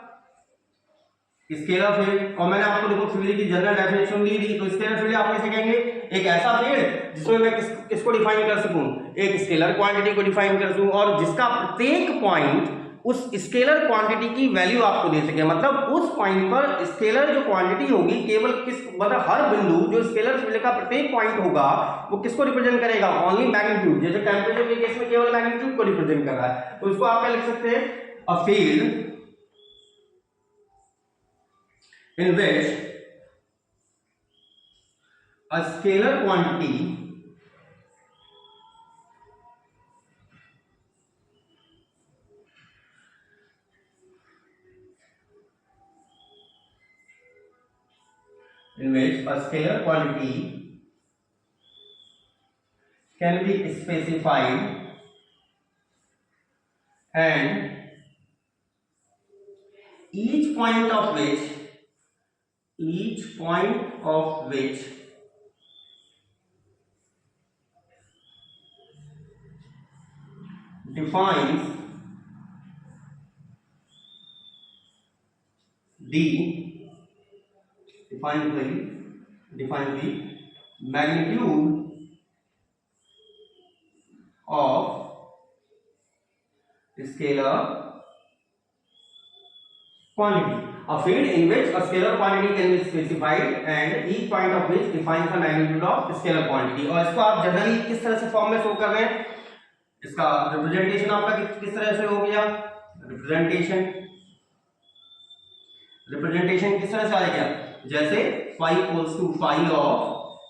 स्केलर फील्ड। और मैंने आपको देखो फील्ड की जनरल डेफिनेशन दी थी, तो स्केलर फील्ड आप कैसे कहेंगे, एक ऐसा फील्ड जिसमें मैं किसको डिफाइन कर सकूं, एक स्केलर क्वांटिटी को डिफाइन कर सकूं और जिसका प्रत्येक पॉइंट उस स्केलर क्वांटिटी की वैल्यू आपको दे सके। मतलब उस पॉइंट पर स्केलर जो क्वांटिटी होगी केवल किस, मतलब हर बिंदु जो स्केलर फील्ड का प्रत्येक पॉइंट होगा वो किसको रिप्रेजेंट करेगा, ओनली मैग्नीट्यूड। जैसे टेम्परेचर के केस में केवल मैग्नीट्यूड को रिप्रेजेंट कर रहा है, तो इसको आप क्या लिख सकते हैं, a field in which a scalar quantity can be specified and each point of which defines the magnitude of scalar quantity. A field in which a scalar quantity can be specified and each point of which defines the magnitude of scalar quantity. और इसको आप generally किस तरह से form में show कर रहे हैं, इसका रिप्रेजेंटेशन आपका किस तरह से हो गया, रिप्रेजेंटेशन किस तरह से आ गया, जैसे phi equals to phi of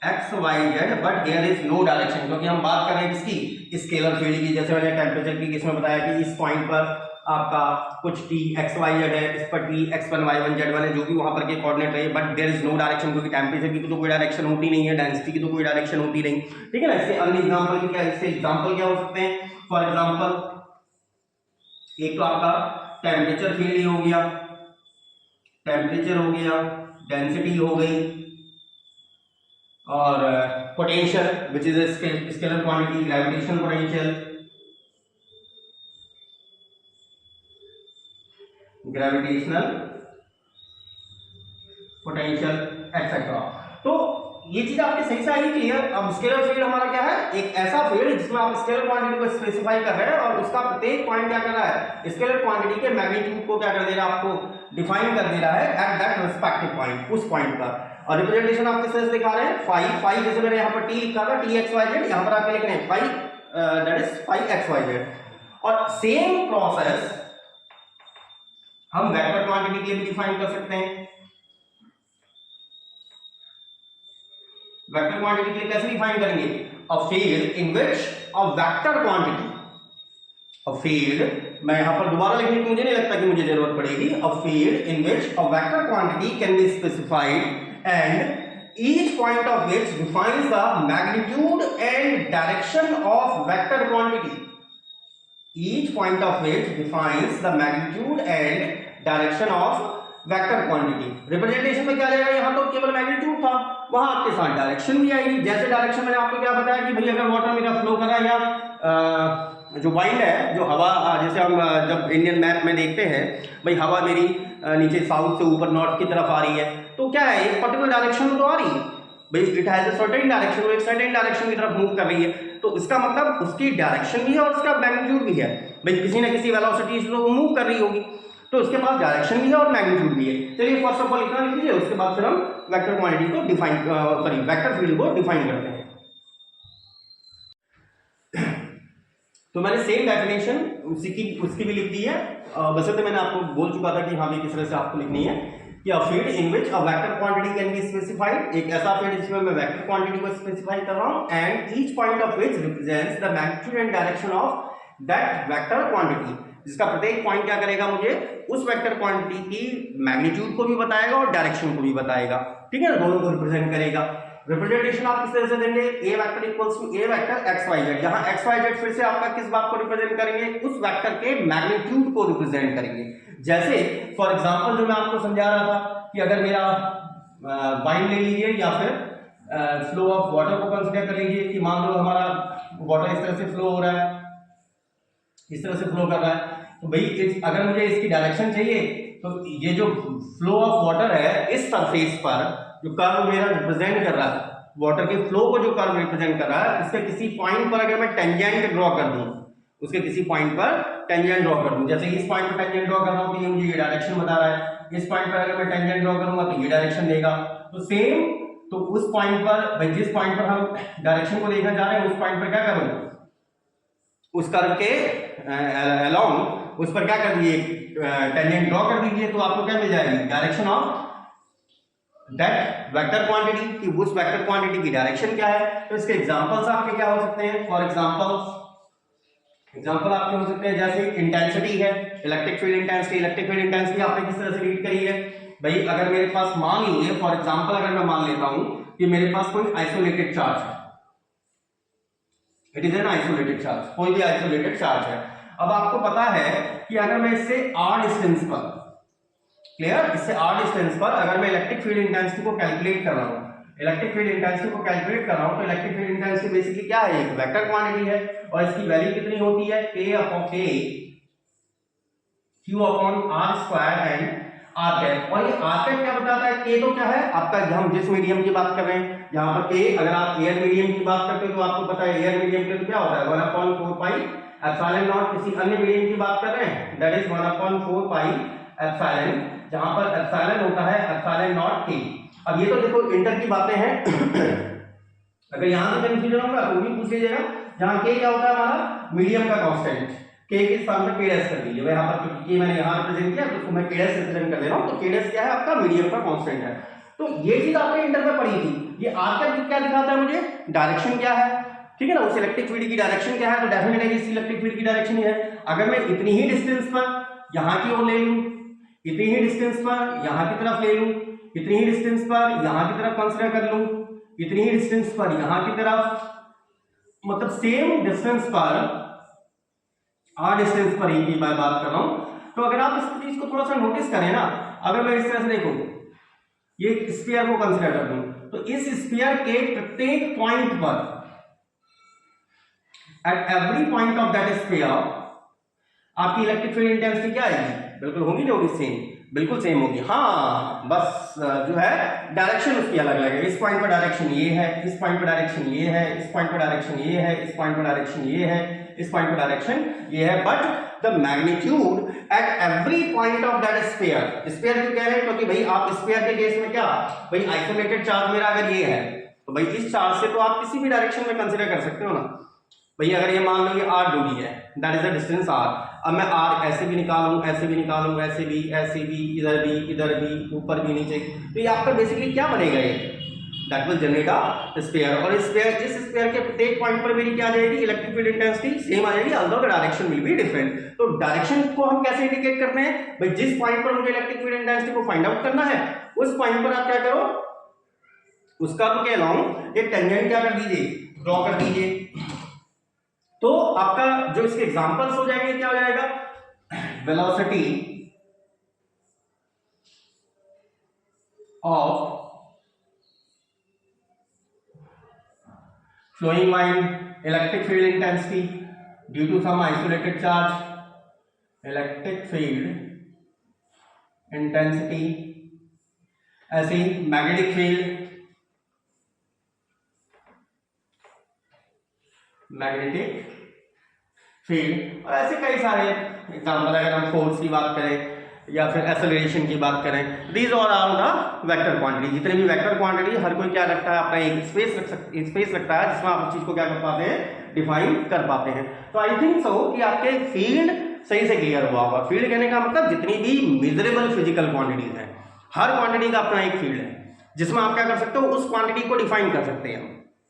x y z but here is no direction, क्योंकि हम बात कर रहे हैं किसकी, स्केलर फील्ड की। जैसे मैंने टेम्परेचर की केस में बताया कि इस पॉइंट पर आपका कुछ t x y z है, इस पर t x1 y1 z1 है, जो भी वहां पर के कोऑर्डिनेट है, but there is no direction, क्योंकि टेम्परेचर की तो कोई डायरेक्शन होती नहीं है, डेंसिटी की तो कोई डायरेक्शन होती नहीं, ठीक है ना। इसके अन्य एग्जांपल की क्या, इससे एग्जांपल क्या हो सकते हैं, फॉर एग्जांपल एक तो आपका टेम्परेचर फील्ड ही हो गया, टेम्परेचर हो गया, डेंसिटी हो गई और potential which is scalar quantity, gravitational potential, gravitational potential etcetera. तो ये चीज आपके सही से आई क्लियर। अब स्केलर फील्ड हमारा क्या है, एक ऐसा फील्ड जिसमें आप स्केलर क्वांटिटी को स्पेसिफाई कर रहे हैं और उसका प्रत्येक पॉइंट क्या कर रहा है, स्केलर क्वांटिटी के मैग्नीट्यूड को क्या कर दे रहा है, आपको डिफाइन कर दे रहा है एट दैट रिस्पेक्टिव पॉइंट, उस पॉइंट पर। और रिप्रेजेंटेशन आप किस तरह से दिखा रहे हैं, फाई जैसे मैंने यहाँ पर टी लिखा था, टी एक्स वाई जेड, यहाँ पर आके लिख रहे हैं phi that is phi x Y z. और सेम प्रोसेस हम वेक्टर क्वांटिटी के लिए भी डिफाइन कर सकते हैं। वेक्टर क्वांटिटी के लिए कैसे डिफाइन करेंगे, a field in which a vector quantity, a field, मैं यहां पर दोबारा लिखने की मुझे नहीं लगता कि मुझे जरूरत पड़ेगी, a field in which a vector quantity can be specified and each point of which defines the magnitude and direction of vector quantity, each point of which defines the magnitude and direction of vector quantity. Representation में क्या जाएगा, यहां तो केवल magnitude था, वहां आपके साथ डायरेक्शन भी आएगी। जैसे डायरेक्शन मैंने आपको क्या बताया कि भाई अगर वाटर मेरा फ्लो कर रहा है या जो वाइंड है, जो हवा, जैसे हम जब इंडियन मैप में देखते हैं भाई हवा मेरी नीचे साउथ से ऊपर नॉर्थ की तरफ आ रही है, तो क्या है, एक पर्टिकुलर डायरेक्शन में तो आ रही है भाई, it has a certain direction, वो एक सर्टेन डायरेक्शन की तरफ मूव कर रही है, तो इसका मतलब उसकी डायरेक्शन भी है और उसका मैग्नीट्यूड भी है भाई, किसी न किसी वेलोसिटी से वो मूव कर रही होगी, तो उसके पास डायरेक्शन भी है और मैग्नीट्यूड भी है। चलिए फर्स्ट ऑफ ऑल इतना लिख लीजिए, उसके बाद फिर हम वेक्टर क्वांटिटी को डिफाइन, सॉरी वेक्टर फील्ड को डिफाइन करते हैं। तो मैंने सेम डेफिनेशन उसकी भी लिख दी है, वैसे तो मैंने आपको बोल चुका था कि हाँ भी किस तरह से आपको लिखनी है कि a field in which a vector quantity can be specified, एक ऐसा फील्ड जिसमें मैं वेक्टर क्वांटिटी को स्पेसिफाई कर रहा हूं and each point of which represents the magnitude and direction of that vector quantity, जिसका प्रत्येक पॉइंट क्या करेगा, मुझे उस वेक्टर क्वांटिटी की मैग्नीट्यूड को भी बताएगा और डायरेक्शन को भी बताएगा, ठीक है, दोनों को रिप्रेजेंट करेगा। रिप्रेजेंटेशन आप किस तरह से देंगे, A vector equals to A vector X Y Z, जहां एक्स वाई जेड फिर से आपका किस बात को रिप्रेजेंट करेंगे, उस वेक्टर के मैग्नीट्यूड को रिप्रेजेंट करेंगे। जैसे फॉर एग्जांपल जो मैं आपको समझा रहा था कि अगर मेरा वाइन ले लीजिए या फिर फ्लो ऑफ वाटर को कंसीडर कर लीजिए कि मान लो हमारा वाटर इस तरह से फ्लो हो रहा है, इस तरह से फ्लो कर रहा है, तो भाई अगर मुझे इसकी डायरेक्शन चाहिए तो ये जो फ्लो ऑफ वाटर है इस सरफेस पर जो कर्व मेरा रिप्रेजेंट कर रहा है, वाटर के फ्लो को जो कर्व रिप्रेजेंट कर रहा है, उसके किसी पॉइंट पर अगर मैं टेंजेंट ड्रॉ कर दूं, उसके किसी पॉइंट पर टेंजेंट ड्रॉ कर दूं, जैसे इस पॉइंट पर टेंजेंट ड्रॉ कर रहा हूं तो ये मुझे ये डायरेक्शन बता रहा है, इस पॉइंट पर अगर मैं टेंजेंट ड्रॉ करूंगा तो ये डायरेक्शन देगा, तो सेम, तो उस पॉइंट पर भाई जिस पॉइंट पर हम डायरेक्शन को देखना चाह रहे हैं उस पॉइंट पर क्या करूं, उस कर्व के अलोंग उस पर क्या कर दीजिए, टेंजेंट ड्रॉ कर दीजिए, तो आपको क्या मिल जाएगी, direction of that vector quantity, कि उस वेक्टर क्वांटिटी की डायरेक्शन क्या है। तो इसके एग्जांपल्स आपके क्या हो सकते हैं, फॉर एग्जांपल आपके हो सकते हैं जैसे इंटेंसिटी है, electric field intensity, electric field intensity आपने किस तरह से रीड करी है भाई, अगर मेरे पास मान लीजिए फॉर एग्जांपल अगर मैं मान लेता हूं कि मेरे पास कोई आइसोलेटेड चार्ज है, it is an isolated charge, कोई भी आइसोलेटेड चार्ज है। अब आपको पता है कि अगर मैं इससे r डिस्टेंस पर, क्लियर, इससे r डिस्टेंस पर अगर मैं इलेक्ट्रिक फील्ड इंटेंसिटी को कैलकुलेट कर रहा हूं, इलेक्ट्रिक फील्ड इंटेंसिटी को कैलकुलेट कर रहा हूं, तो इलेक्ट्रिक फील्ड इंटेंसिटी बेसिकली क्या है, एक वेक्टर क्वांटिटी है और इसकी वैल्यू कितनी होती है, k/k q/r² and r cap. और ये r कैप क्या बताता है, k तो क्या है आपका, हम जिस मीडियम की बात कर रहे हैं यहां पर k, अगर आप एयर मीडियम की बात करते हो तो आपको पता है एयर मीडियम के तो क्या होता है 1/4 पाई एप्सिलॉन नॉट, किसी अन्य मीडियम की बात कर रहे हैं दैट इज 1/4 पाई एप्सिलॉन, जहां पर एप्सिलॉन होता है एप्सिलॉन नॉट k। अब ये तो देखो इंटर की बातें हैं अगर यहां से कंफ्यूजन होगा तो भी पूछ लीजिएगा, जहां k क्या होता है हमारा मीडियम का कांस्टेंट, k के स्थान पर k डैश कर दीजिए, यहां पर k मैंने यहां रिप्रेजेंट किया तो उसको मैं k डैश रिप्रेजेंट कर दे रहा हूं, तो k डैश क्या है आपका मीडियम का कांस्टेंट है। तो ये चीज आपने इंटर में पढ़ी थी, ये r कैप क्या दिखाता है मुझे, डायरेक्शन क्या है, ठीक है ना, उस इलेक्ट्रिक फील्ड की डायरेक्शन क्या है, तो डेफिनेटली इस इलेक्ट्रिक फील्ड की डायरेक्शन ही है। अगर मैं इतनी ही डिस्टेंस पर यहां की ओर ले लूं, इतनी ही डिस्टेंस पर यहां की तरफ ले लूं, इतनी ही डिस्टेंस पर यहां की तरफ कंसीडर कर लूं, इतनी ही डिस्टेंस पर यहां की तरफ, मतलब सेम डिस्टेंस पर, r डिस्टेंस पर ही की मैं बात कर रहा हूं। तो अगर आप इस चीज को थोड़ा सा नोटिस करें ना, अगर मैं इस तरह से देखो ये स्फीयर को कंसीडर कर लूं, तो इस स्फीयर के प्रत्येक पॉइंट पर, at every point of that sphere आपकी इलेक्ट्रिक फील्ड इंटेंसिटी क्या आएगी, बिल्कुल होगी नहीं होगी, सेम, बिल्कुल सेम होगी। हाँ बस जो है डायरेक्शन उसकी अलग अलग है। इस पॉइंट पर डायरेक्शन ये है, इस पॉइंट पर डायरेक्शन ये है, इस पॉइंट पर डायरेक्शन ये है, इस पॉइंट पर डायरेक्शन ये है, इस पॉइंट पर डायरेक्शन ये है, but the magnitude at every point of that sphere. Sphere क्यों कह रहे हैं? क्योंकि भाई आप स्फीयर के केस में क्या, भाई आइसोलेटेड चार्ज मेरा अगर ये है तो भाई इस चार्ज से तो आप किसी भी डायरेक्शन में कंसीडर कर सकते हो ना। भाई अगर ये मान लो ये r दूरी है, that is the distance r, अब मैं r ऐसे भी निकालूं, ऐसे भी निकालूं, ऐसे भी, इधर भी, ऊपर भी, नीचे, तो ये आपका बेसिकली क्या बनेगा, ये that will generate a sphere. और इस स्फीयर के प्रत्येक पॉइंट पर मेरी क्या आ जाएगी, इलेक्ट्रिक फील्ड इंटेंसिटी सेम आ जाएगी, although the direction will be different. तो डायरेक्शन को हम कैसे इंडिकेट करते हैं, भाई जिस पॉइंट पर मुझे इलेक्ट्रिक फील्ड इंटेंसिटी को फाइंड आउट करना है उस पॉइंट पर आप क्या करो, उसका के अलाउंग एक टेंजेंट क्या कर दीजिए, ड्रॉ कर दीजिए। तो आपका जो इसके एग्जांपल्स हो जाएंगे क्या हो जाएगा, velocity of flowing line, electric field intensity due to some isolated charge, electric field intensity, ऐसे ही magnetic field, मैग्नेटिक फील्ड, और ऐसे कई सारे एग्जाम्पल। अगर हम फोर्स की बात करें या फिर एक्सेलरेशन की बात करें, these all are the vector quantity. जितने भी वेक्टर क्वांटिटी, हर कोई क्या रखता है, अपना एक स्पेस रखता है जिसमें आप उस चीज को क्या कर पाते हैं, डिफाइन कर पाते हैं। तो आई थिंक सो कि आपके फील्ड सही से क्लियर हुआ होगा। फील्ड कहने का मतलब जितनी भी मेजरेबल फिजिकल क्वांटिटीज हैं, हर क्वांटिटी का अपना एक फील्ड है जिसमें आप क्या कर सकते हो, उस क्वांटिटी को डिफाइन कर सकते हैं,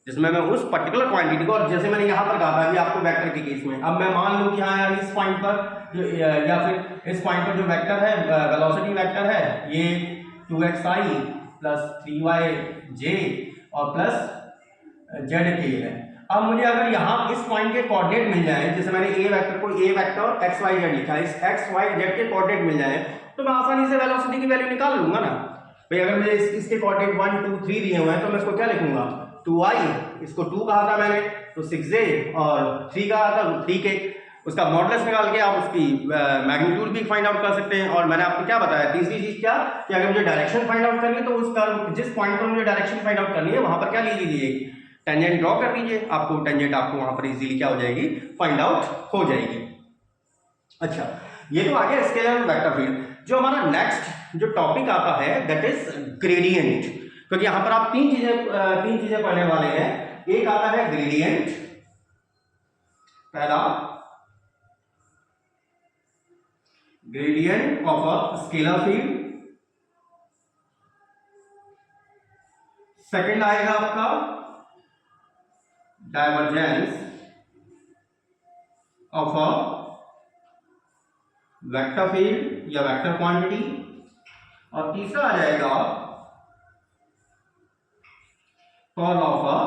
जिसमें मैं उस पर्टिकुलर क्वांटिटी को, और जैसे मैंने यहाँ पर कहा था कि आपको वेक्टर के केस में, अब मैं मान लूं कि हाँ यार इस पॉइंट पर या फिर इस पॉइंट पर जो वेक्टर है, वेलोसिटी वेक्टर है, ये 2xi प्लस 3yj और प्लस zk है। अब मुझे अगर यहाँ इस पॉइंट के कोऑर्डिनेट मिल जाए, जैसे मैंने ए वेक्टर को ए वेक्टर एक्स वाई जेड लिखा है, इस एक्स वाई जेड के कोऑर्डिनेट मिल जाए तो मैं आसानी से वेलोसिटी की वैल्यू निकाल लूंगा ना। भाई अगर मुझे इसके कोऑर्डिनेट 1 2 3 दिए हुए हैं तो मैं इसको क्या लिखूंगा, 2i, इसको 2 कहा था मैंने तो 6j, और 3 कहा था तो 3k। उसका मॉडुलस निकाल के आप उसकी मैग्नीट्यूड भी फाइंड आउट कर सकते हैं। और मैंने आपको क्या बताया, तीसरी चीज क्या, कि अगर मुझे डायरेक्शन फाइंड आउट करनी है तो उस कर्व जिस पॉइंट पर मुझे डायरेक्शन फाइंड आउट करनी है वहां पर क्या ले लीजिए, टेंजेंट ड्रॉ कर लीजिए, आपको टेंजेंट आपको वहां पर इजीली क्या हो जाएगी, फाइंड आउट हो जाएगी। अच्छा, ये तो आ गया स्केलर वेक्टर फील्ड। जो हमारा नेक्स्ट जो टॉपिक आता है दैट इज ग्रेडियंट, क्योंकि यहां पर आप तीन चीजें पढ़ने वाले हैं। एक आता है ग्रेडियंट, पहला gradient of a scalar field, second आएगा आपका divergence of a vector field या वेक्टर क्वांटिटी, और तीसरा आ जाएगा curl of a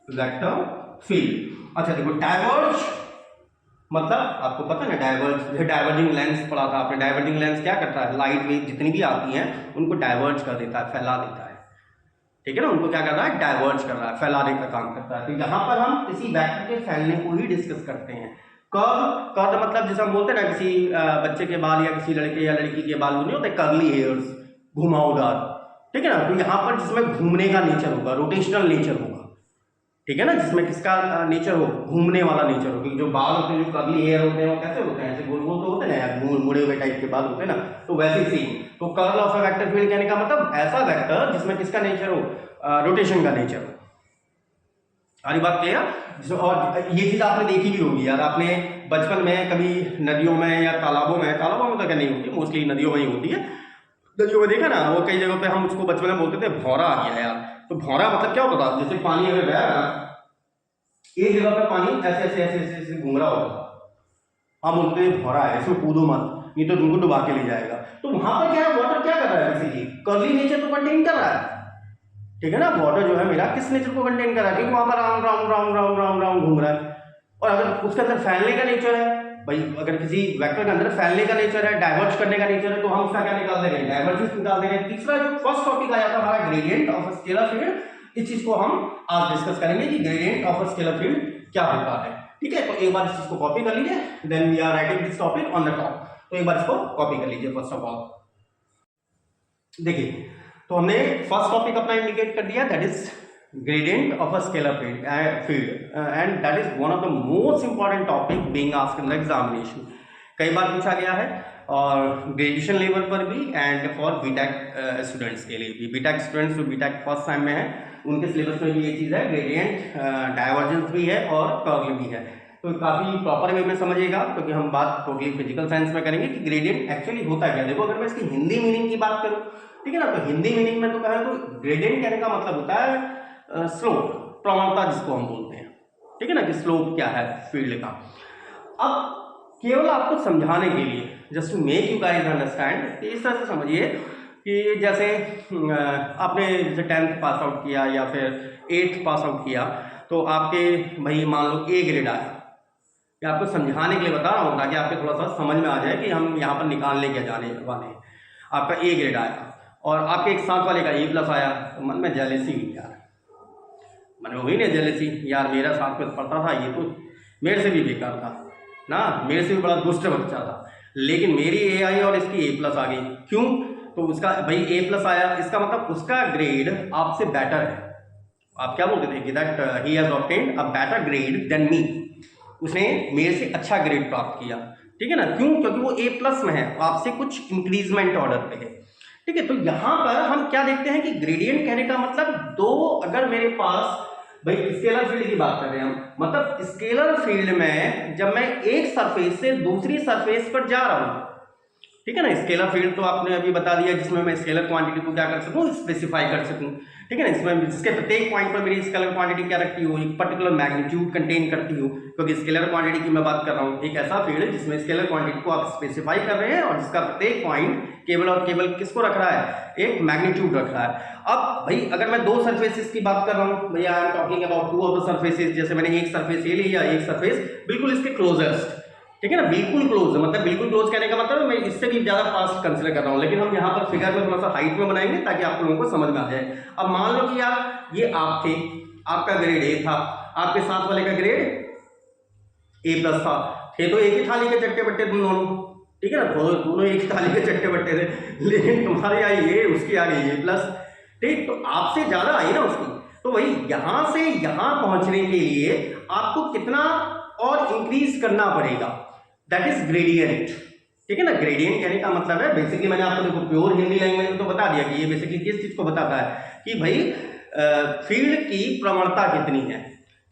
vector field. अच्छा देखो, डाइवर्ज मतलब आपको पता है ना, डाइवर्जिंग लेंस पढ़ा था आपने। डाइवर्जिंग लेंस क्या करता है, लाइट वेव जितनी भी आती हैं उनको डाइवर्ज कर देता है, फैला देता है, ठीक है ना, उनको क्या कर रहा है, डाइवर्ज कर रहा है, फैलाने का काम करता है। तो यहां पर हम किसी वेक्टर के फैलने को ही डिस्कस करते हैं। कर्ल मतलब जैसे हम बोलते हैं ना, किसी बच्चे के बाल या किसी लड़के या लड़की के बाल नहीं होते कर्ली हेयर्स, घुमावदार, ठीक है ना। तो यहाँ पर जिसमें घूमने का नेचर होगा, रोटेशनल नेचर होगा, ठीक है ना, जिसमें किसका नेचर हो, घूमने वाला नेचर हो। क्योंकि जो बाल होते हैं, जो कर्ली हेयर होते हैं, वो कैसे होते हैं, ऐसे गोल गोल तो होते हैं ना यार, मुड़े हुए टाइप के बाल होते हैं ना, तो वैसे ही सेम। तो curl of a vector field कहने का मतलब ऐसा वेक्टर जिसमें किसका नेचर हो, रोटेशन का नेचर हो। सारी बात क्लियर। और ये चीज आपने देखी भी होगी यार, आपने बचपन में कभी नदियों में या तालाबों में तो क्या नहीं होती, मोस्टली नदियों में ही होती है। नदियों में देखा ना, वो कई जगहों पे हम उसको बचपन में बोलते थे भौरा आ गया यार। तो भौरा मतलब क्या होता था, जैसे पानी अगर बह रहा है, एक जगह पे पानी ऐसे ऐसे ऐसे ऐसे, ऐसे घूम रहा होता, हम बोलते हैं भौरा है, इसमें कूदो मत, नहीं तो तुमको डुबा के ले जाएगा। तो वहां पर क्या है, वाटर क्या कर रहा है, बेसिकली कर्ली नेचर को कंटेन कर रहा है, ठीक है ना। वाटर जो है मेरा किस नेचर को कंटेन कर रहा है, क्योंकि वहां पर round round round round round round घूम रहा है। और अगर उसके अंदर फैलने का नेचर है, भाई अगर किसी वेक्टर के अंदर फैलने का नेचर है, डाइवर्ज करने का नेचर है, तो हम उसका क्या निकाल देंगे, डाइवर्जेंस निकाल देंगे। तीसरा जो फर्स्ट टॉपिक आया था हमारा gradient of a scalar field, इस चीज को हम आज डिस्कस करेंगे कि gradient of a scalar field क्या होता है, ठीक है। तो एक बार इस चीज को कॉपी कर लीजिए, then we are writing this topic on the top. तो एक बार इसको कॉपी कर लीजिए। फर्स्ट ऑफ ऑल देखिए, तो हमने फर्स्ट टॉपिक अपना इंडिकेट कर दिया, that is gradient of a scalar field and that is one of the most important topic being asked in the examination. कई बार पूछा गया है और ग्रेजुएशन लेवल पर भी एंड फॉर बीटेक स्टूडेंट्स के लिए भी। बीटेक स्टूडेंट्स जो बीटेक फर्स्ट टाइम में है उनके सिलेबस में भी ये चीज़ है, ग्रेडियंट, डाइवर्जेंस भी है और कर्ल भी है। तो काफ़ी प्रॉपर वे में समझिएगा, क्योंकि हम बात टोटली फिजिकल साइंस में करेंगे कि ग्रेडियंट एक्चुअली होता क्या। देखो, अगर मैं इसकी हिंदी मीनिंग की बात करूँ, ठीक है ना, तो हिंदी मीनिंग में तो कहें तो ग्रेडियंट कहने का मतलब होता है स्लोप, प्रवणता जिसको हम बोलते हैं, ठीक है ना, कि स्लोप क्या है फील्ड का। अब केवल आपको समझाने के लिए, just to make you guys understand, इस तरह से समझिए कि जैसे आपने जैसे 10th पास आउट किया या फिर 8th पास आउट किया, तो आपके भाई मान लो A ग्रेड आया, या आपको समझाने के लिए बता रहा हूँ ताकि आपके थोड़ा सा समझ में आ जाए कि हम यहाँ पर निकालने के जाने वाले हैं। आपका A ग्रेड आया और आपके एक साथ वाले का A+ आया, तो मन में जेलेसी हुई यार, मन में हुई ना जेलेसी, यार मेरा साथ में पढ़ता था, ये तो मेरे से भी बेकार था ना, मेरे से भी बड़ा दुष्ट बच्चा था, लेकिन मेरी A आई और इसकी A+ आ गई। क्यों? तो उसका भाई A+ आया, इसका मतलब उसका ग्रेड आपसे बेटर है। आप क्या बोलते थे कि that he has obtained a better grade than me, उसने मेरे से अच्छा ग्रेड प्राप्त किया, ठीक है ना। क्यों? क्योंकि वो A+ में है, आपसे कुछ इंक्रीजमेंट ऑर्डर पे है, ठीक है। तो यहाँ पर हम क्या देखते हैं कि ग्रेडियंट कहने का मतलब दो, अगर मेरे पास भाई स्केलर फील्ड की बात कर रहे हैं हम, मतलब स्केलर फील्ड में जब मैं एक सरफेस से दूसरी सरफेस पर जा रहा हूं, ठीक है ना, स्केलर फील्ड तो आपने अभी बता दिया जिसमें मैं स्केलर क्वांटिटी को क्या कर सकूं, स्पेसिफाई कर सकूं, ठीक है ना, इसमें जिसके प्रत्येक पॉइंट पर मेरी स्केलर क्वांटिटी क्या रखती हो, एक पर्टिकुलर मैग्नीट्यूड कंटेन करती हो। क्योंकि स्केलर क्वांटिटी की मैं बात कर रहा हूं, एक ऐसा फील्ड जिसमें स्केलर क्वांटिटी को आप स्पेसिफाई कर रहे हैं और जिसका प्रत्येक पॉइंट केवल और केवल किसको रख रहा है, एक मैग्नीट्यूड रख रहा है। अब भाई अगर मैं दो सरफेसेस की बात कर रहा हूं, भैया I am talking about two of the surfaces, जैसे मैंने एक सरफेस ये लिया, एक सरफेस बिल्कुल इसके क्लोजेस्ट, ठीक है ना, बिल्कुल क्लोज, मतलब बिल्कुल क्लोज कहने का मतलब मैं इससे भी ज्यादा फास्ट कंसीडर कर रहा हूं, लेकिन हम यहाँ पर फिगर में थोड़ा सा हाइट में बनाएंगे ताकि आप लोगों को समझ में आ जाए। अब मान लो कि यार ये आप थे, आपका ग्रेड A था, आपके साथ वाले का ग्रेड A+ था, थे तो एक ही थाली के चट्टे बट्टे तुम दोनों, ठीक है ना, दोनों एक ही थाली के चट्टे बट्टे थे, लेकिन तुम्हारी आई A, उसकी आ गई A+, ठीक, तो आपसे ज्यादा आई ना उसकी। तो वही यहां से यहां पहुंचने के लिए आपको कितना और इंक्रीज करना पड़ेगा, दैट इज ग्रेडियंट, ठीक है ना। ग्रेडियंट कहने का मतलब है बेसिकली, मैंने आपको देखो प्योर हिंदी लैंग्वेज में तो बता दिया कि ये बेसिकली किस चीज को बताता है कि भाई फील्ड की प्रवणता कितनी है,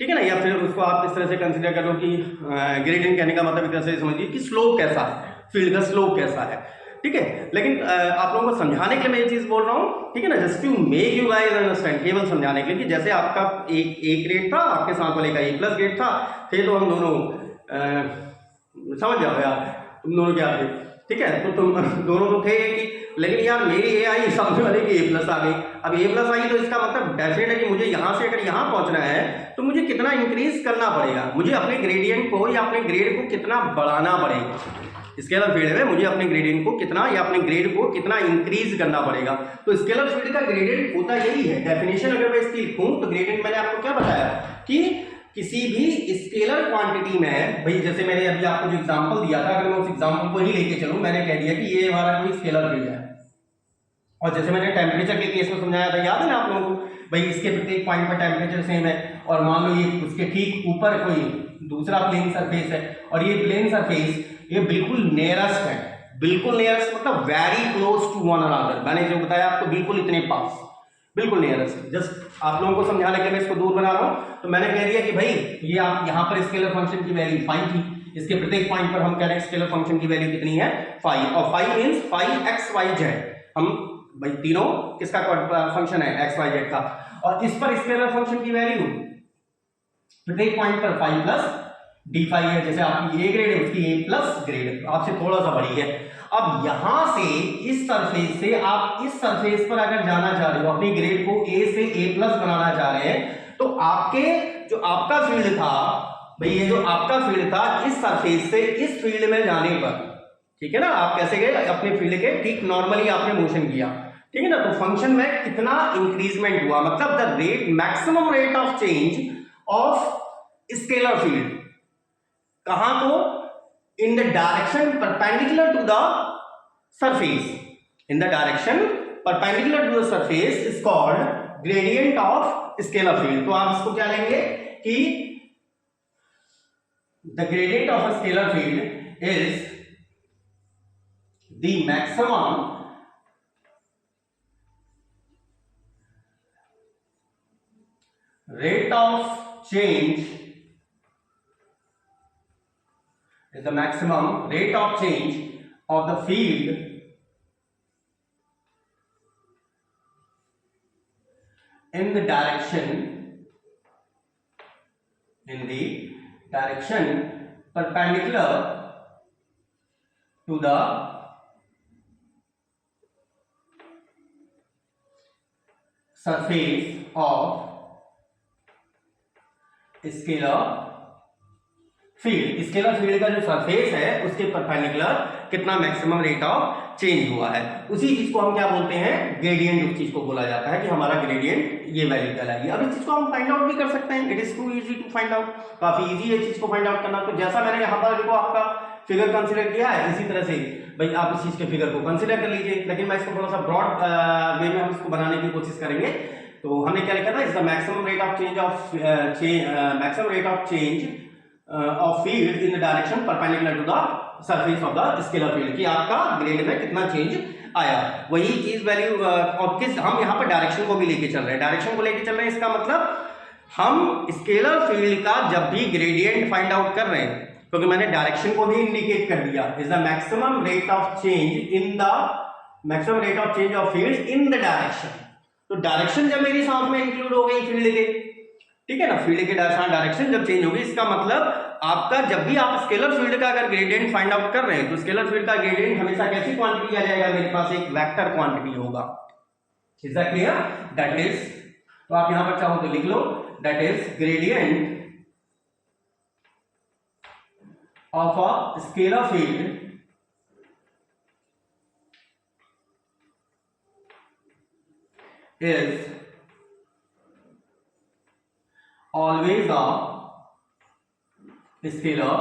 ठीक है ना, या फिर उसको आप इस तरह से कंसीडर करो कि ग्रेडियंट कहने का मतलब एक तरह से समझिए कि स्लोप कैसा है, फील्ड का स्लोप कैसा है, ठीक है। लेकिन आप लोगों को समझाने के लिए मैं ये चीज बोल रहा हूँ, ठीक है ना, just to make you guys understand, केवल समझाने के लिए कि जैसे आपका एक ग्रेड था, आपके साथ वाले का A+ ग्रेड था, थे तो हम दोनों समझ जाओ यार, तुम दोनों क्या थे, ठीक है, तो तुम दोनों तो थे एक ही, लेकिन यार मेरी A आई, सामने वाले की A+ आ गई। अब A+ आई तो इसका मतलब डेफिनेट है कि मुझे यहाँ से अगर यहाँ पहुँचना है तो मुझे कितना इंक्रीज करना पड़ेगा, मुझे अपने ग्रेडियंट को या अपने ग्रेड को कितना बढ़ाना पड़ेगा, स्केलर फील्ड में मुझे अपने ग्रेडियंट को कितना या अपने ग्रेड को कितना इंक्रीज करना पड़ेगा। तो स्केलर फील्ड का ग्रेडियंट होता यही है। डेफिनेशन अगर मैं इसकी लिखूं तो ग्रेडियंट मैंने आपको क्या बताया कि किसी भी स्केलर क्वांटिटी में, भाई जैसे मैंने अभी आपको जो एग्जांपल दिया था, अगर मैं उस एग्जांपल को ही लेके चलूं, मैंने कह दिया कि ये हमारा कोई स्केलर फील्ड है, और जैसे मैंने टेम्परेचर के केस में समझाया था, याद है ना आप लोगों को, भाई इसके प्रत्येक पॉइंट पर टेम्परेचर सेम है, और मान लो ये उसके ठीक ऊपर कोई दूसरा प्लेन सरफेस है, और ये प्लेन सरफेस ये बिल्कुल नियरेस्ट है, बिल्कुल नियरेस्ट मतलब very close to one another, मैंने जो बताया आपको बिल्कुल इतने पास, बिल्कुल नियरेस्ट। जस्ट आप लोगों को समझाने के लिए मैं इसको दूर बना रहा हूं, तो मैंने कह दिया कि भाई ये आप यहाँ पर स्केलर फंक्शन की वैल्यू 5 थी, इसके प्रत्येक पॉइंट पर हम कह रहे हैं स्केलर फंक्शन की वैल्यू कितनी है 5, और 5 मींस 5xyz, हम भाई तीनों किसका फंक्शन है xyz का, और इस पर स्केलर फंक्शन की वैल्यू प्रत्येक पॉइंट पर 5 प्लस d5 है, जैसे आपकी A ग्रेड है उसकी A+ ग्रेड आपसे थोड़ा सा बड़ी है। अब यहां से इस सरफेस से आप इस सरफेस पर अगर जाना चाह रहे हो, अपनी ग्रेड को A से A+ बनाना चाह रहे हैं, तो आपके जो आपका फील्ड था भाई, ये जो आपका फील्ड था इस सरफेस से इस फील्ड में जाने पर, ठीक है ना, आप कैसे गए अपने फील्ड के ठीक नॉर्मली आपने मोशन किया, ठीक है ना, तो फंक्शन में कितना इंक्रीजमेंट हुआ, मतलब the rate maximum rate of change of scalar field, कहां को in the direction perpendicular to the surface. In the direction perpendicular to the surface is called gradient of scalar field. तो आप इसको क्या लेंगे कि the gradient of a scalar field is the maximum rate of change is the maximum rate of change of the field in the direction perpendicular to the surface of scalar field. Scalar field का जो surface है उसके perpendicular कितना maximum rate of change हुआ है, उसी चीज को हम क्या बोलते हैं, ग्रेडियंट. उस चीज को बोला जाता है कि हमारा ग्रेडियंट ये वैल्यू कहलाएगी. अब इस चीज को हम फाइंड आउट भी कर सकते हैं. It is too easy to find out. काफी इजी है इस चीज को फाइंड आउट करना. तो जैसा मैंने यहाँ पर देखो आपका फिगर कंसीडर किया है, इसी तरह से भाई आप इस चीज के फिगर को कंसीडर कर लीजिए. लेकिन मैं इसको थोड़ा सा ब्रॉड वे में हम इसको बनाने की कोशिश करेंगे. तो हमने क्या लिखा था, is the maximum rate of change of field in the direction perpendicular to the surface of the scalar field, कि आपका ग्रेड में कितना चेंज आया. वही चीज वैल्यू और किस हम यहाँ पर डायरेक्शन को भी लेके चल रहे हैं. डायरेक्शन को लेके चल रहे हैं, इसका मतलब हम स्केलर फील्ड का जब भी ग्रेडियंट फाइंड आउट कर रहे हैं, क्योंकि मैंने डायरेक्शन को भी इंडिकेट कर दिया, is the maximum rate of change of field in the direction. तो डायरेक्शन जब मेरी साथ में इंक्लूड हो गई फील्ड के, ठीक है ना, फील्ड के डायरेक्शन जब चेंज होगी, इसका मतलब आपका जब भी आप स्केलर फील्ड का अगर ग्रेडियंट फाइंड आउट कर रहे हैं, तो स्केलर फील्ड का ग्रेडियंट हमेशा कैसी क्वांटिटी आ जाएगा, मेरे पास एक वेक्टर क्वांटिटी होगा. Is that clear? That is, तो आप यहां पर चाहो तो लिख लो, that is gradient of a scalar field is always a scalar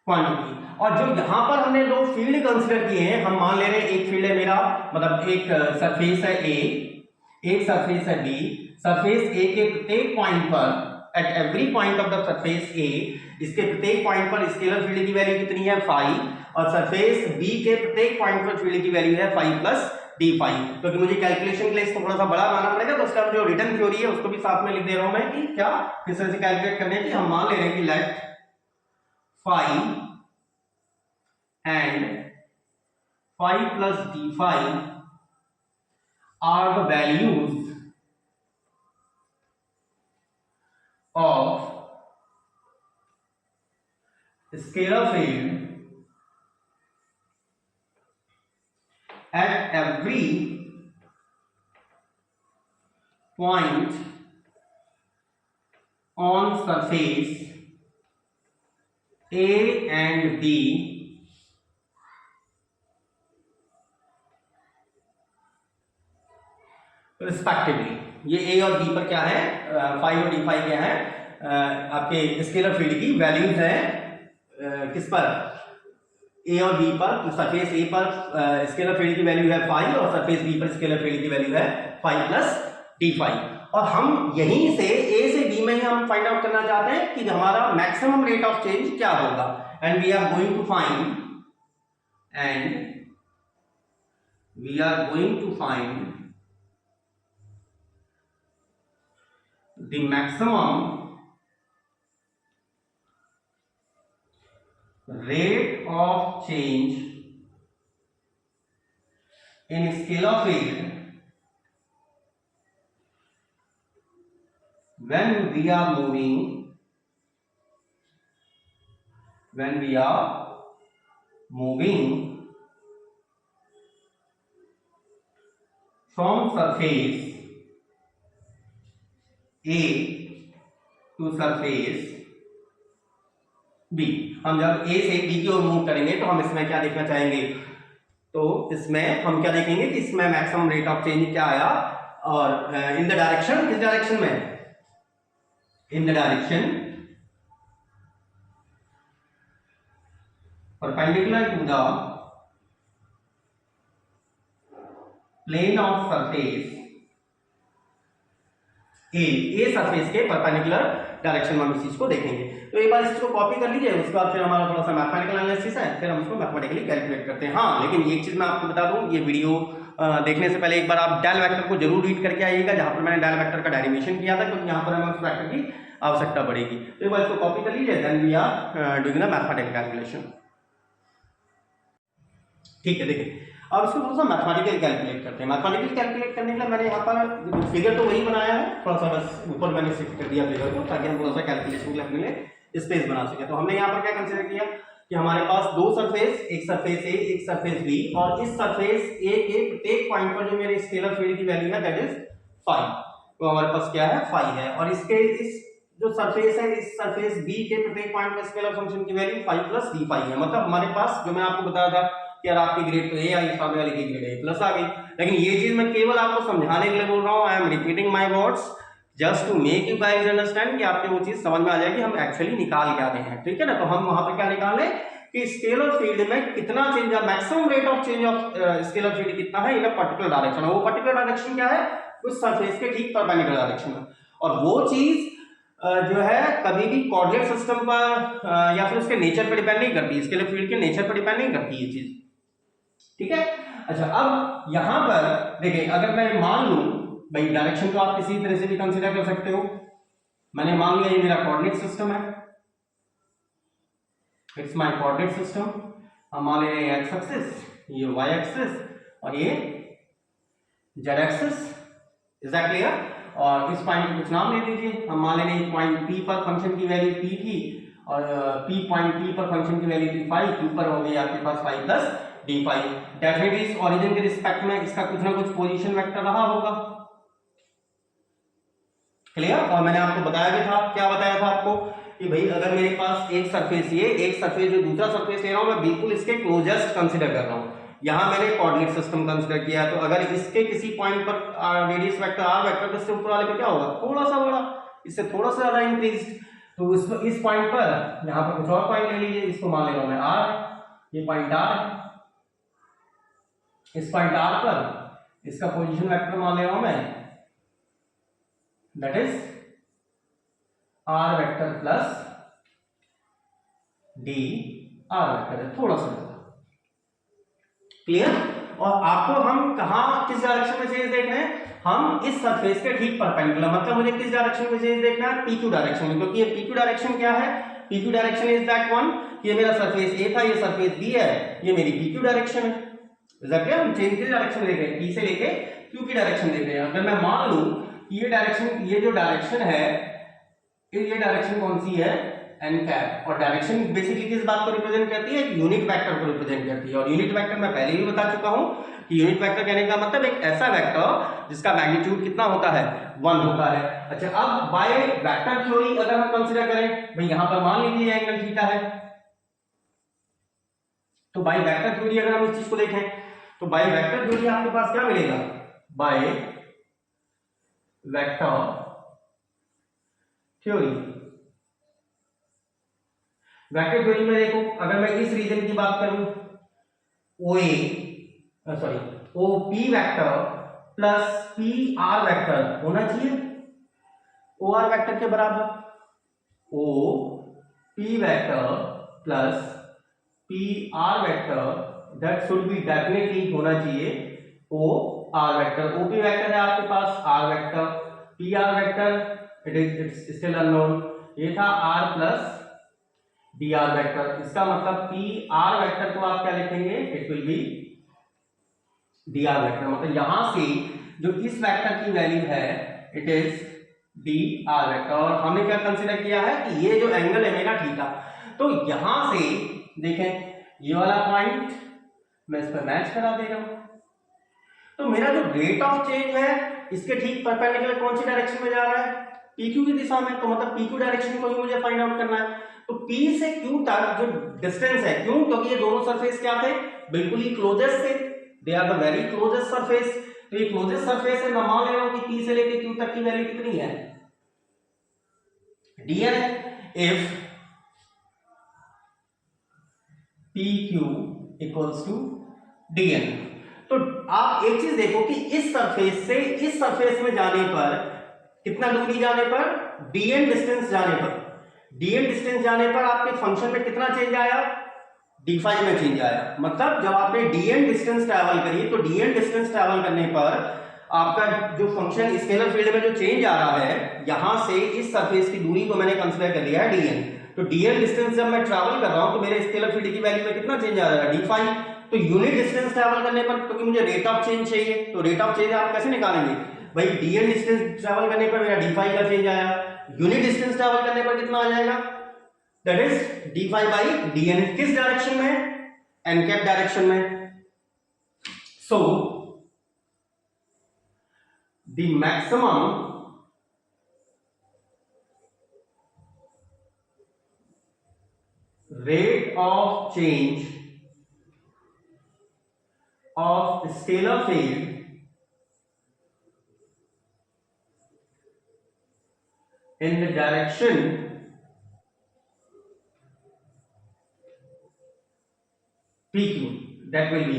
quantity. और जो यहां पर हमने दो फील्ड कंसीडर किए हैं, हम मान ले रहे हैं एक फील्ड है मेरा, मतलब एक सरफेस है ए, एक सरफेस है बी. सरफेस ए के प्रत्येक पॉइंट पर, at every point of the surface A, इसके प्रत्येक पॉइंट पर स्केलर फील्ड की वैल्यू कितनी है, फाई. और सरफेस बी के प्रत्येक पॉइंट पर फील्ड की वैल्यू है फाई प्लस डी फाई. क्योंकि मुझे कैलकुलेशन के लिए इसको थोड़ा सा बड़ा बनाना पड़ेगा, तो उसका जो रिटर्न थ्योरी है उसको भी साथ में लिख दे रहा हूं मैं, कि क्या किस तरह से कैलकुलेट करने की. हम मान ले रहे हैं कि let phi and phi plus D phi are the values of scalar field at every point on surface A and B respectively. ये ए और बी पर क्या है, फाई और डी फाई क्या है, आपके स्केलर फील्ड की वैल्यूज है. किस पर, ए और बी पर. सरफेस ए पर स्केलर फील्ड की वैल्यू है फाई, और सरफेस बी पर स्केलर फील्ड की वैल्यू है फाई प्लस डी फाई. और हम यहीं से ए से बी में ही हम फाइंड आउट करना चाहते हैं कि हमारा मैक्सिमम रेट ऑफ चेंज क्या होगा. And we are going to find the maximum rate of change in scalar field when we are moving from surface A to surface B. हम जब ए से बी की ओर मूव करेंगे तो हम इसमें क्या देखना चाहेंगे, तो इसमें हम क्या देखेंगे कि इसमें मैक्सिमम रेट ऑफ चेंज क्या आया. और इन द डायरेक्शन, किस डायरेक्शन में, in the direction perpendicular to the plane of surface A surface के परपेंडिकुलर डायरेक्शन में हम इस चीज को देखेंगे। तो एक बार इसको कॉपी कर लीजिए, उसके बाद फिर हमारा थोड़ा सा मैथमेटिकल एनालिसिस है, फिर हम इसको मैथमेटिकली कैलकुलेट करते हैं। हाँ, लेकिन एक चीज मैं आपको बता दूं, ये वीडियो देखने से पहले एक बार आप डेल वेक्टर को जरूर रीड करके आइएगा, जहां पर मैंने डेल वेक्टर का डेरिवेशन किया था, क्योंकि यहाँ पर हमें उस वेक्टर की आवश्यकता पड़ेगी। तो एक बार इसको कॉपी कर लीजिए, then we are doing the mathematical calculation. ठीक है, देखिए अब इसको थोड़ा सा मैथमेटिकल कैलकुलेट करते हैं। मैथमेटिकल कैलकुलेट करने के लिए मैंने यहाँ पर फिगर तो वही बनाया है, थोड़ा सा बस ऊपर मैंने शिफ्ट कर दिया फिगर को, ताकि हम थोड़ा सा कैलकुलेशन के लिए अपने लिए स्पेस बना सके। तो हमने यहाँ पर क्या कंसीडर किया कि हमारे पास दो सरफेस, एक सरफेस ए, एक सरफेस बी, और इस सरफेस ए के प्रत्येक पॉइंट पर जो मेरे स्केलर फील्ड की वैल्यू है दैट इज फाई। तो हमारे पास क्या है, फाई है, और इसके इस जो सरफेस है, इस सरफेस बी के प्रत्येक पॉइंट पर स्केलर फंक्शन की value phi plus D phi है। मतलब हमारे पास, जो मैं आपको बताया था कि यार आपकी ग्रेड तो ए आई, सामने वाले की ग्रेड ए प्लस आ गई, लेकिन ये चीज मैं केवल आपको समझाने के लिए बोल रहा हूँ। I am repeating my words just to make you guys understand, कि आपको वो चीज समझ में आ जाएगी हम एक्चुअली निकाल क्या रहे हैं। ठीक है ना, तो हम वहां पे क्या निकाले कि स्केलर फील्ड में कितना चेंज है, maximum rate of change of scalar field कितना है इन अ पर्टिकुलर डायरेक्शन। वो पर्टिकुलर डायरेक्शन क्या है, उस सरफेस के ठीक परपेंडिकुलर डायरेक्शन में। और वो चीज जो है कभी भी कोऑर्डिनेट सिस्टम पर या फिर उसके नेचर पर डिपेंड नहीं करती, स्केलर फील्ड के नेचर पर डिपेंड नहीं करती ये चीज। ठीक है, अच्छा अब यहां पर देखिए, अगर मैं मान लूं भाई, डायरेक्शन तो आप किसी तरह से भी कंसीडर कर सकते हो। मैंने मान लिया ये मेरा कोऑर्डिनेट सिस्टम है, इट्स माय कोऑर्डिनेट सिस्टम। हम मान ले रहे हैं एक्स एक्सिस, ये वाई एक्सिस, और ये Z axis. Is that clear? और इस पॉइंट को कुछ नाम ले दीजिए। हम मान ले रहे हैं पॉइंट पी पर फंक्शन की वैल्यू पी थी, और पी पॉइंट पी पर फंक्शन की वैल्यू थी फाई, क्यू पर हो गई आपके पास phi plus D phi. Definitely इस ओरिजिन के रिस्पेक्ट में इसका कुछ ना कुछ पोजीशन वेक्टर रहा होगा। क्लियर? और मैंने आपको बताया भी था, क्या बताया था आपको, कि भाई अगर मेरे पास एक सरफेस ये, एक सरफेस जो दूसरा सरफेस ले रहा हूं, मैं बिल्कुल इसके क्लोजेस्ट कंसीडर कर रहा हूं। यहां मैंने कोऑर्डिनेट सिस्टम कंसीडर किया, तो अगर इसके किसी पॉइंट पर रेडियस वेक्टर आर वेक्टर, तो इससे ऊपर वाले पे क्या होगा, थोड़ा सा बड़ा, इससे थोड़ा सा ज्यादा इंक्रीज। तो इस पॉइंट पर यहां पर कुछ और पॉइंट ले लीजिए, इसको मान ले रहा हूं मैं आर, ये पॉइंट आर, इस पॉइंट आर पर इसका पोजीशन वेक्टर मान ले रहा हूं मैं, that is r vector plus D R vector है, थोड़ा सा। क्लियर? और आपको हम कहां किस डायरेक्शन में चेंज देख रहे हैं, हम इस सरफेस के ठीक परपेंडिकुलर, मतलब मुझे किस डायरेक्शन में चेंज देखना है, पीक्यू डायरेक्शन में। क्योंकि ये पीक्यू डायरेक्शन क्या है, PQ direction is that one, ये मेरा सरफेस ए था, ये सरफेस बी है, ये मेरी पीक्यू डायरेक्शन है। हम चेंज किस डायरेक्शन देख रहे हैं, पी से लेके क्यू की डायरेक्शन देख रहे हैं। अगर मैं मान लूं कि ये डायरेक्शन, ये जो डायरेक्शन है, ये डायरेक्शन कौन सी है, एन कैप। और डायरेक्शन बेसिकली किस बात को रिप्रेजेंट करती है, यूनिट वेक्टर को रिप्रेजेंट करती है। और यूनिट वेक्टर मैं पहले भी बता चुका हूं कि यूनिट वेक्टर कहने का मतलब एक ऐसा वेक्टर जिसका मैग्नीट्यूड कितना होता है, 1 होता है। अच्छा, अब बाय वेक्टर थ्योरी अगर हम कंसीडर करें, भाई यहां पर मान लीजिए एंगल थीटा है, तो बाय वेक्टर थ्योरी अगर हम इस चीज को देखें, तो बाय वेक्टर थ्योरी आपके पास क्या मिलेगा, by vector theory. Vector theory में देखो, अगर मैं इस रीजन की बात करूं, O P vector plus P R vector होना चाहिए ओ आर वेक्टर के बराबर। O P vector plus P R vector that should be definitely होना चाहिए O R vector. O P vector है आपके पास R vector, P R vector it's still unknown, ये था R plus D R vector. इसका मतलब पी आर वेक्टर को आप क्या लिखेंगे, it will be D R vector. मतलब यहां से जो इस वेक्टर की वैल्यू है it is D are vector. और हमने क्या कंसीडर किया है कि ये जो एंगल है मेरा थीटा, तो यहां से देखें ये वाला पॉइंट मैं इस पर मैच करा दे रहा हूं, तो मेरा जो रेट ऑफ चेंज है इसके ठीक परपेंडिकुलर कौन सी डायरेक्शन में जा रहा है, पीक्यू की दिशा में। तो मतलब पीक्यू डायरेक्शन को ही मुझे फाइंड आउट करना है। तो P से Q तक जो डिस्टेंस है, क्यों, क्योंकि ये दोनों सरफेस क्या थे, बिल्कुल ही क्लोजेस्ट थे, they are the very closest surface. तो ये क्लोजेस्ट सरफेस है, मैं मान ले रहा हूं कि P से लेके Q तक की वैल्यू कितनी है, dn है। If P Q equals to d n. तो आप एक चीज देखो कि इस सरफेस से इस सरफेस में जाने पर कितना दूरी जाने पर, dn डिस्टेंस जाने पर, dn डिस्टेंस जाने पर आपके फंक्शन में कितना चेंज आया, d5 में चेंज आया। मतलब जब आपने dn डिस्टेंस ट्रैवल करी तो dn डिस्टेंस ट्रैवल करने पर आपका जो फंक्शन स्केलर फील्ड में जो चेंज आ रहा है, यहां से इस सरफेस की दूरी को मैंने कंसीडर कर लिया है dn। तो dn डिस्टेंस जब मैं ट्रैवल कर रहा हूं तो मेरे स्केलर फील्ड की वैल्यू में कितना चेंज आ रहा है, d5। तो यूनिट डिस्टेंस ट्रैवल करने पर, क्योंकि मुझे रेट ऑफ चेंज चाहिए, तो रेट ऑफ चेंज आप कैसे निकालेंगे भाई, dn डिस्टेंस ट्रैवल करने पर मेरा d5 का चेंज आया, यूनिट डिस्टेंस ट्रैवल करने पर कितना आ जाएगा, that is d5 by dn। किस डायरेक्शन में, n कैप डायरेक्शन में। So the maximum rate of change of scalar field in the direction PQ, that will be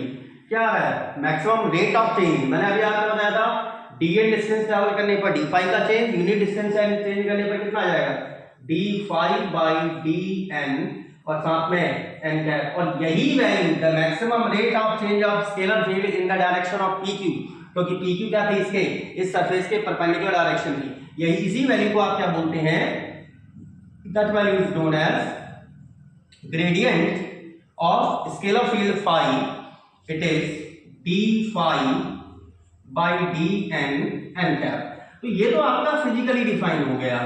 क्या है, मैक्सिमम रेट ऑफ चेंज। मैंने अभी आपको बताया था dn डिस्टेंस ट्रैवल करने पर d5 का चेंज, यूनिट डिस्टेंस चेंज करने पर कितना आ जाएगा, d5 बाई dn और साथ में n कैप। और यही value the maximum rate of change of scalar field in the direction of PQ, क्योंकि PQ क्या थी, इसके इस सरफेस के परपेंडिकुलर डायरेक्शन थी, यही इसी वैल्यू को आप क्या बोलते हैं, that value is known as gradient of scalar field phi, it is d phi by dn n cap। तो ये तो आपका फिजिकली डिफाइन हो गया।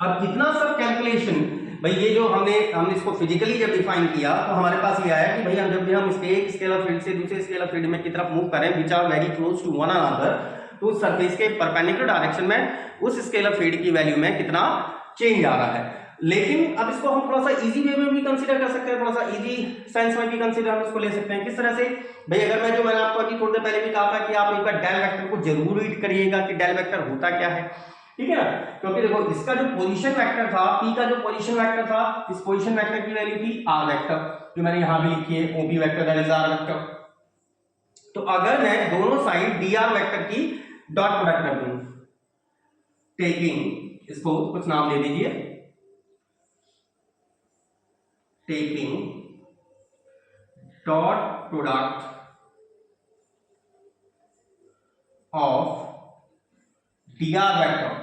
अब इतना सब कैलकुलेशन भाई, ये जो हमने इसको फिजिकली जब डिफाइन किया तो हमारे पास ये आया कि भाई हम जब भी हम एक स्केलर फील्ड से दूसरे स्केलर फील्ड में की तरफ मूव करें which are very close to one another, तो उस सरफेस के परपेंडिकुलर डायरेक्शन में उस स्केलर फील्ड की वैल्यू में कितना चेंज आ रहा है। लेकिन अब इसको हम थोड़ा सा इजी वे में भी कंसीडर कर सकते हैं, थोड़ा सा इजी सेंस में भी कंसीडर हम इसको ले सकते हैं। किस तरह से भाई, अगर मैंने आपको अभी थोड़ी देर पहले भी कहा था कि आप एक बार डेल वेक्टर को जरूर रीड करिएगा कि डेल वेक्टर होता क्या है, ठीक है ना। क्योंकि देखो इसका जो पोजीशन वेक्टर था, p का जो पोजीशन वेक्टर था, इस पोजीशन वेक्टर की वैल्यू थी r वेक्टर, जो मैंने यहां भी लिखी है OP vector that is r vector. तो अगर मैं दोनों साइड dr वेक्टर की डॉट प्रोडक्ट कर दूं, टेकिंग, इसको कुछ नाम दे दीजिए, taking dot product of dr vector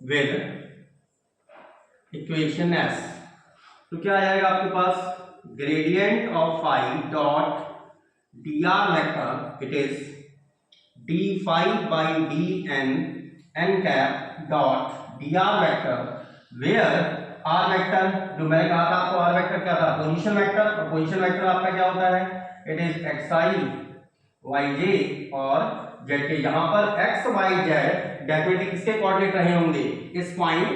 with equation s, तो क्या आ जाएगा आपके पास, gradient of phi dot dr vector, it is d5 by dn n cap dot dr vector where r vector, जो मैंने कहा था आपको r vector क्या था, पोजीशन वेक्टर, और पोजीशन वेक्टर आपका क्या होता है, इट इज xi yj और z के। यहां पर x y z डेफिनेटली किसके कोऑर्डिनेट रहे होंगे, इस पॉइंट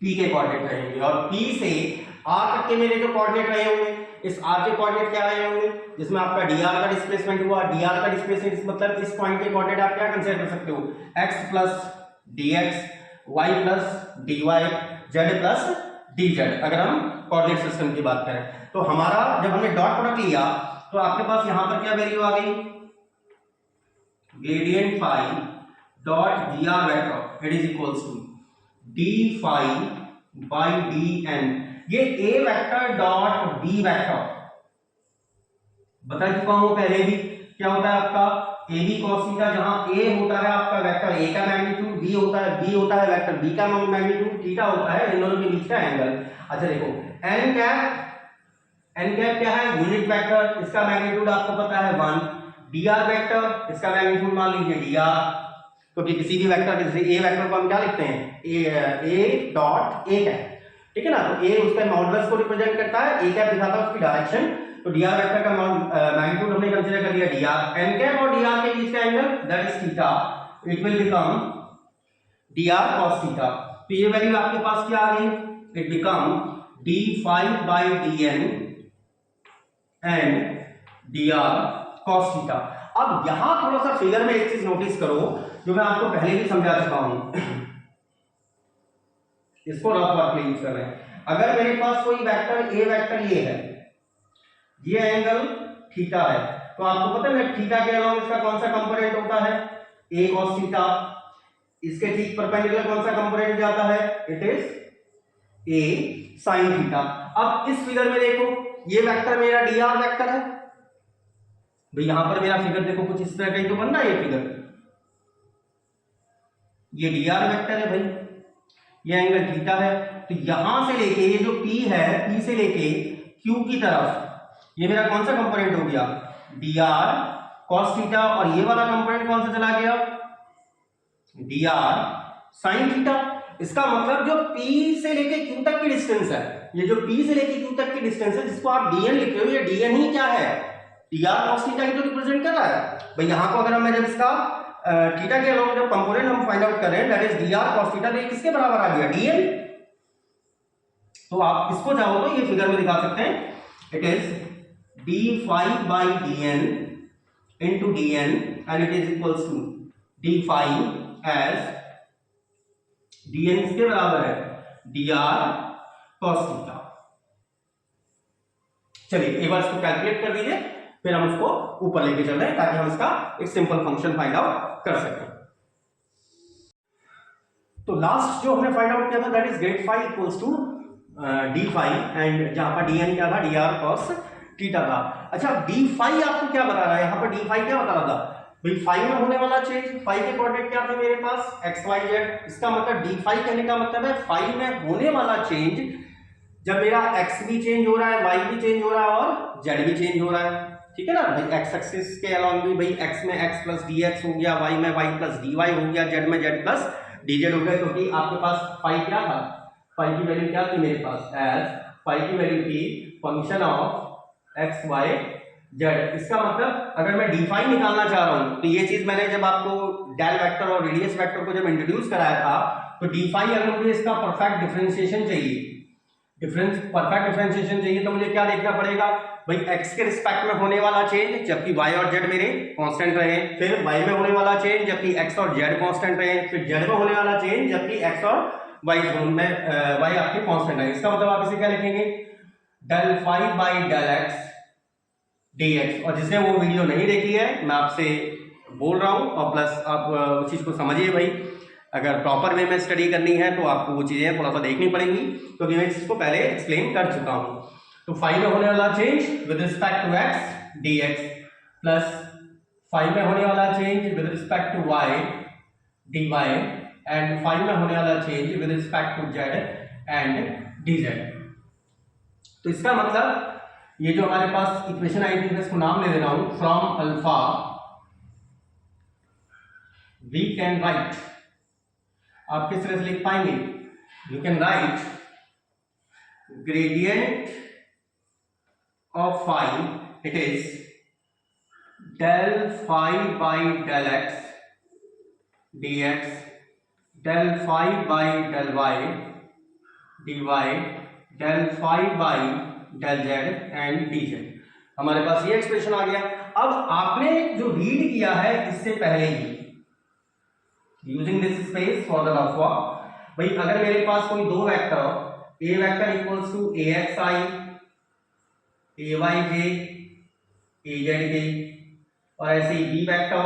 p के कोऑर्डिनेट रहेंगे, और p से r तक के मेरे जो कोऑर्डिनेट रहे होंगे, इस r के कोऑर्डिनेट क्या रहे होंगे, जिसमें आपका dr का डिस्प्लेसमेंट हुआ। dr का डिस्प्लेसमेंट मतलब इस पॉइंट के कोऑर्डिनेट आप क्या कंसीडर कर सकते हो, x plus dx, y plus dy, z plus dz, अगर हम कोऑर्डिनेट सिस्टम की बात करें। तो हमारा जब हमने डॉट प्रोडक्ट लिया तो आपके पास यहां पर क्या वैल्यू आ गई, gradient phi dot dr vector, it is equals to d phi by dn। ये a vector dot b vector बता चुका हूं पहले भी, क्या होता है आपका ए बी कॉस थीटा, जहां a होता है आपका वेक्टर a का मैग्नीट्यूड, b होता है वेक्टर b का मैग्नीट्यूड, थीटा होता है इन दोनों के बीच का एंगल। अच्छा देखो n कैप क्या है, यूनिट वेक्टर, इसका मैग्नीट्यूड आपको पता है 1, dr वेक्टर, इसका मैग्नीट्यूड मान लीजिए dr, क्योंकि किसी भी वेक्टर, जैसे a वेक्टर को हम क्या लिखते हैं, a डॉट a कैप, ठीक है ना। तो a उसका मॉडुलस को रिप्रेजेंट करता है, a कैप दिखाता है उसकी डायरेक्शन। तो dr वेक्टर का मैग्नीट्यूड हमने कंसीडर कर लिया dr, n कैप और dr के बीच का angle that is theta, it will become dr cos theta. तो ये वैल्यू आपके पास क्या आ गई, it become d5 by dn and dr cos theta. अब यहां थोड़ा सा फिगर में एक चीज नोटिस करो, जो मैं आपको पहले भी समझा चुका हूं, इसको रफ वर्क में यूज कर रहे हैं। अगर मेरे पास कोई वेक्टर ए वेक्टर ये है, ये एंगल थीटा है, तो आपको पता है ना थीटा के अलावा इसका कौन सा कंपोनेंट होता है, ए cos थीटा। इसके ठीक परपेंडिकुलर कौन सा कंपोनेंट जाता है, it is a sin theta. अब इस फिगर में देखो, ये वेक्टर मेरा dr वेक्टर है भाई, यहां पर मेरा फिगर देखो कुछ इस तरह का ही तो बन रहा है। ये फिगर, ये dr वेक्टर है भाई, ये एंगल थीटा है। तो यहां से लेके ये जो p है, p से लेके q की तरफ, ये मेरा कौन सा कंपोनेंट हो गया, dr cos थीटा। और ये वाला कंपोनेंट कौन सा चला गया, dr sin थीटा। इसका मतलब जो p से लेके q तक की डिस्टेंस है, ये जो p से लेके q तक की डिस्टेंस है, जिसको आप dn लिख रहे हो, ये dn ही क्या है, dr cos थीटा ही तो रिप्रेजेंट कर रहा है भाई। यहां को अगर मैं जब इसका थीटा के अलावा जब कंपोनेंट हम फाइंड आउट कर रहे हैं, that is dr cos theta, तो ये किसके बराबर आ गया, dn। तो आप इसको चाहो तो ये फिगर में दिखा सकते हैं, it is d phi by dn into dn and it is equals to d phi as dn किसके बराबर है, dr cos थीटा। चलिए एक बार इसको कैलकुलेट कर दीजिए, फिर हम उसको ऊपर लेके चल रहे हैं ताकि हम इसका एक सिंपल फंक्शन फाइंड आउट कर सकें। तो लास्ट जो हमने फाइंड आउट किया था, that is get phi equals to d phi, and जहां पर dn क्या था, dr cos थीटा था। अच्छा, डी फाई आपको क्या बता रहा है, यहां पर डी फाई क्या बता रहा था भाई, फाई में होने वाला चेंज, फाई के कोऑर्डिनेट क्या थे मेरे पास, x y z। इसका मतलब डी फाई कहने का मतलब है फाई में होने वाला चेंज, जब मेरा x भी चेंज हो रहा है, y भी चेंज हो रहा है और z भी चेंज हो रहा है, ठीक है ना भाई। x एक्सिस के अलॉन्ग भी भाई x में x प्लस dx हो गया, y में y प्लस dy हो गया, z में z प्लस dz हो गया, क्योंकि आपके पास फाई क्या था, फाई की वैल्यू क्या थी मेरे पास, एज फाई की वैल्यू थी function of x y z। इसका मतलब अगर मैं डी फाई निकालना चाह रहा हूं, तो ये चीज मैंने जब आपको डेल वेक्टर और रेडियस वेक्टर को जब इंट्रोड्यूस कराया था, तो डी फाई अगर मुझे इसका परफेक्ट डिफरेंशिएशन चाहिए, परफेक्ट डिफरेंशिएशन चाहिए, तो मुझे क्या देखना पड़ेगा भाई, x के रिस्पेक्ट में होने वाला चेंज जबकि y और z मेरे कांस्टेंट रहे, फिर y में होने वाला चेंज जबकि x और z कांस्टेंट रहे, फिर z में होने वाला चेंज जबकि x और y में y आपके कांस्टेंट रहे। इसका मतलब आप इसे क्या लिखेंगे, del phi by del x dx। और जिसने वो वीडियो नहीं देखी है, मैं आपसे बोल रहा हूँ, और प्लस आप उस चीज को समझिए भाई, अगर प्रॉपर वे में स्टडी करनी है तो आपको वो चीजें थोड़ा सा देखनी पड़ेंगी, क्योंकि मैं इस चीज को पहले एक्सप्लेन कर चुका हूँ। तो फाई में होने वाला change with respect to x dx plus phi में होने वाला change with respect to y dy, and phi में होने वाला change with respect to z and dz। तो इसका मतलब ये जो हमारे पास इक्वेशन आई थी, मैं इसको नाम ले दे रहा हूं, from alpha we can write, आप किस तरह से लिख पाएंगे, you can write gradient of phi, it is del phi by del x dx, del phi by del y dy, del phi by del z and dz। हमारे पास ये expression आ गया। अब आपने जो रीड किया है इससे पहले ही, using this space for the rough work, भाई अगर मेरे पास कोई दो vector, a vector equals to axi, ayj, azj, और ऐसे ही b vector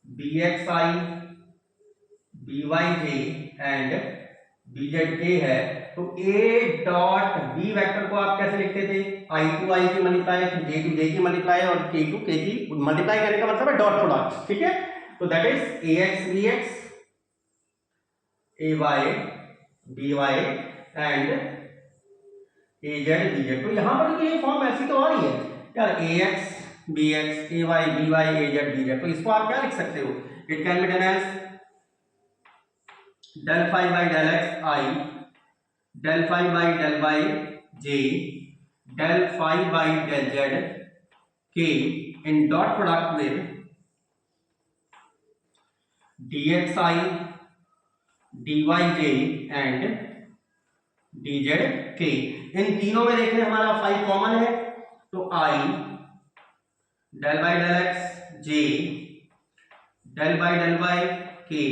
bxi, byj and bzk है, तो a डॉट b वेक्टर को आप कैसे लिखते थे, i टू i की मल्टीप्लाई, फिर j टू j की मल्टीप्लाई और k टू k की मल्टीप्लाई करने का मतलब है डॉट प्रोडक्ट, ठीक है। तो that is ax bx, ay by and az bz। तो यहां पर ये फॉर्म ऐसी तो आ रही है यार, ax bx, ay by az bz। तो इसको आप क्या लिख सकते हो, it can be done as del phi by del x I, del phi by del y j, del phi by del z k in dot product with dxi, dyj and dzk। इन तीनों में देखें हमारा phi common है, तो I del by del x j, del by k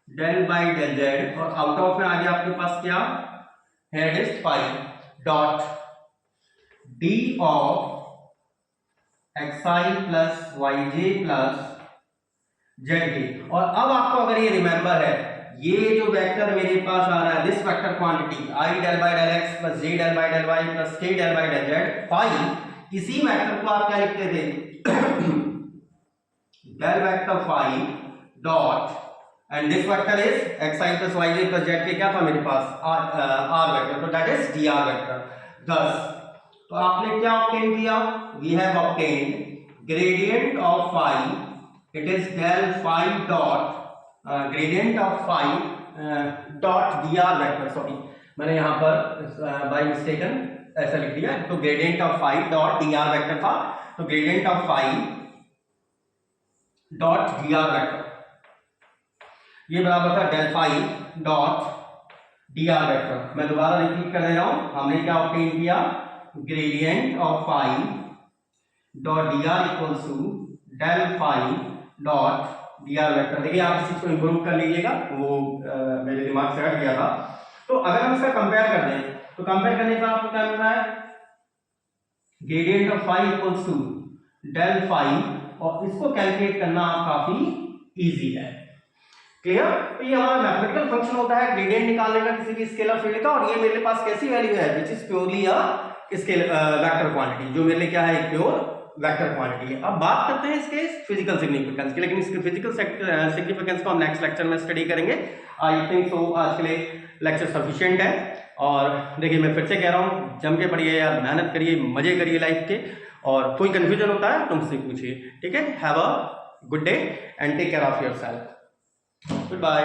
del by del z, और out of में आ गया आपके पास क्या है, it is phi dot d of x I plus Y J plus Z k. और अब आपको अगर ये रिमेंबर है, ये जो वेक्टर मेरे पास आ रहा है, this vector quantity I del by del X plus J del by del Y plus K del by del Z phi, इसी वेक्टर को आप क्या लिखते थे del vector phi dot, and this vector is X I plus Y J plus Z K, क्या था मेरे पास आर वेक्टर, तो that is D are vector. Thus तो आपने क्या ऑब्टेन किया, we have obtained gradient of phi, it is del phi dot gradient of phi dot d are vector, sorry मैंने यहाँ पर बाय मिस्टेकन ऐसा लिख दिया, तो gradient of phi dot d are vector था, तो gradient of phi dot d are vector ये बराबर था del phi dot d are vector. मैं दोबारा रिपीट कर दे रहा हूं, हमने क्या ऑब्टेन किया, gradient of phi dot d r equals to del phi dot d are vector. देखिए आप इस चीज को इंप्रूव कर लीजिएगा, वो मेरे दिमाग से हट गया था। तो अगर हम इसका कंपेयर कर दें, तो कंपेयर करने पर आपको क्या मिल रहा है, gradient of phi equals to del phi, और इसको कैलकुलेट करना काफी इजी है। क्लियर? तो ये हमारा मैथमेटिकल फंक्शन होता है ग्रेडियंट निकालने का किसी भी स्केलर फील्ड का, और ये मेरे पास कैसी वैल्यू है, which is purely a scale vector quantity, जो मेरे लिए क्या है, एक प्योर वेक्टर क्वांटिटी है। अब बात करते हैं इसके फिजिकल सिग्निफिकेंस की, लेकिन इसके फिजिकल सिग्निफिकेंस को हम नेक्स्ट लेक्चर में स्टडी करेंगे। आई थिंक सो आज के लिए लेक्चर सफिशिएंट है। और देखिए मैं फिर से कह रहा हूँ, जम के पढ़िए यार, मेहनत करिए, मजे करिए लाइफ के, और कोई कंफ्यूजन होता है तो मुझसे पूछिए, ठीक है। Have a good day and take care of yourself. Good bye.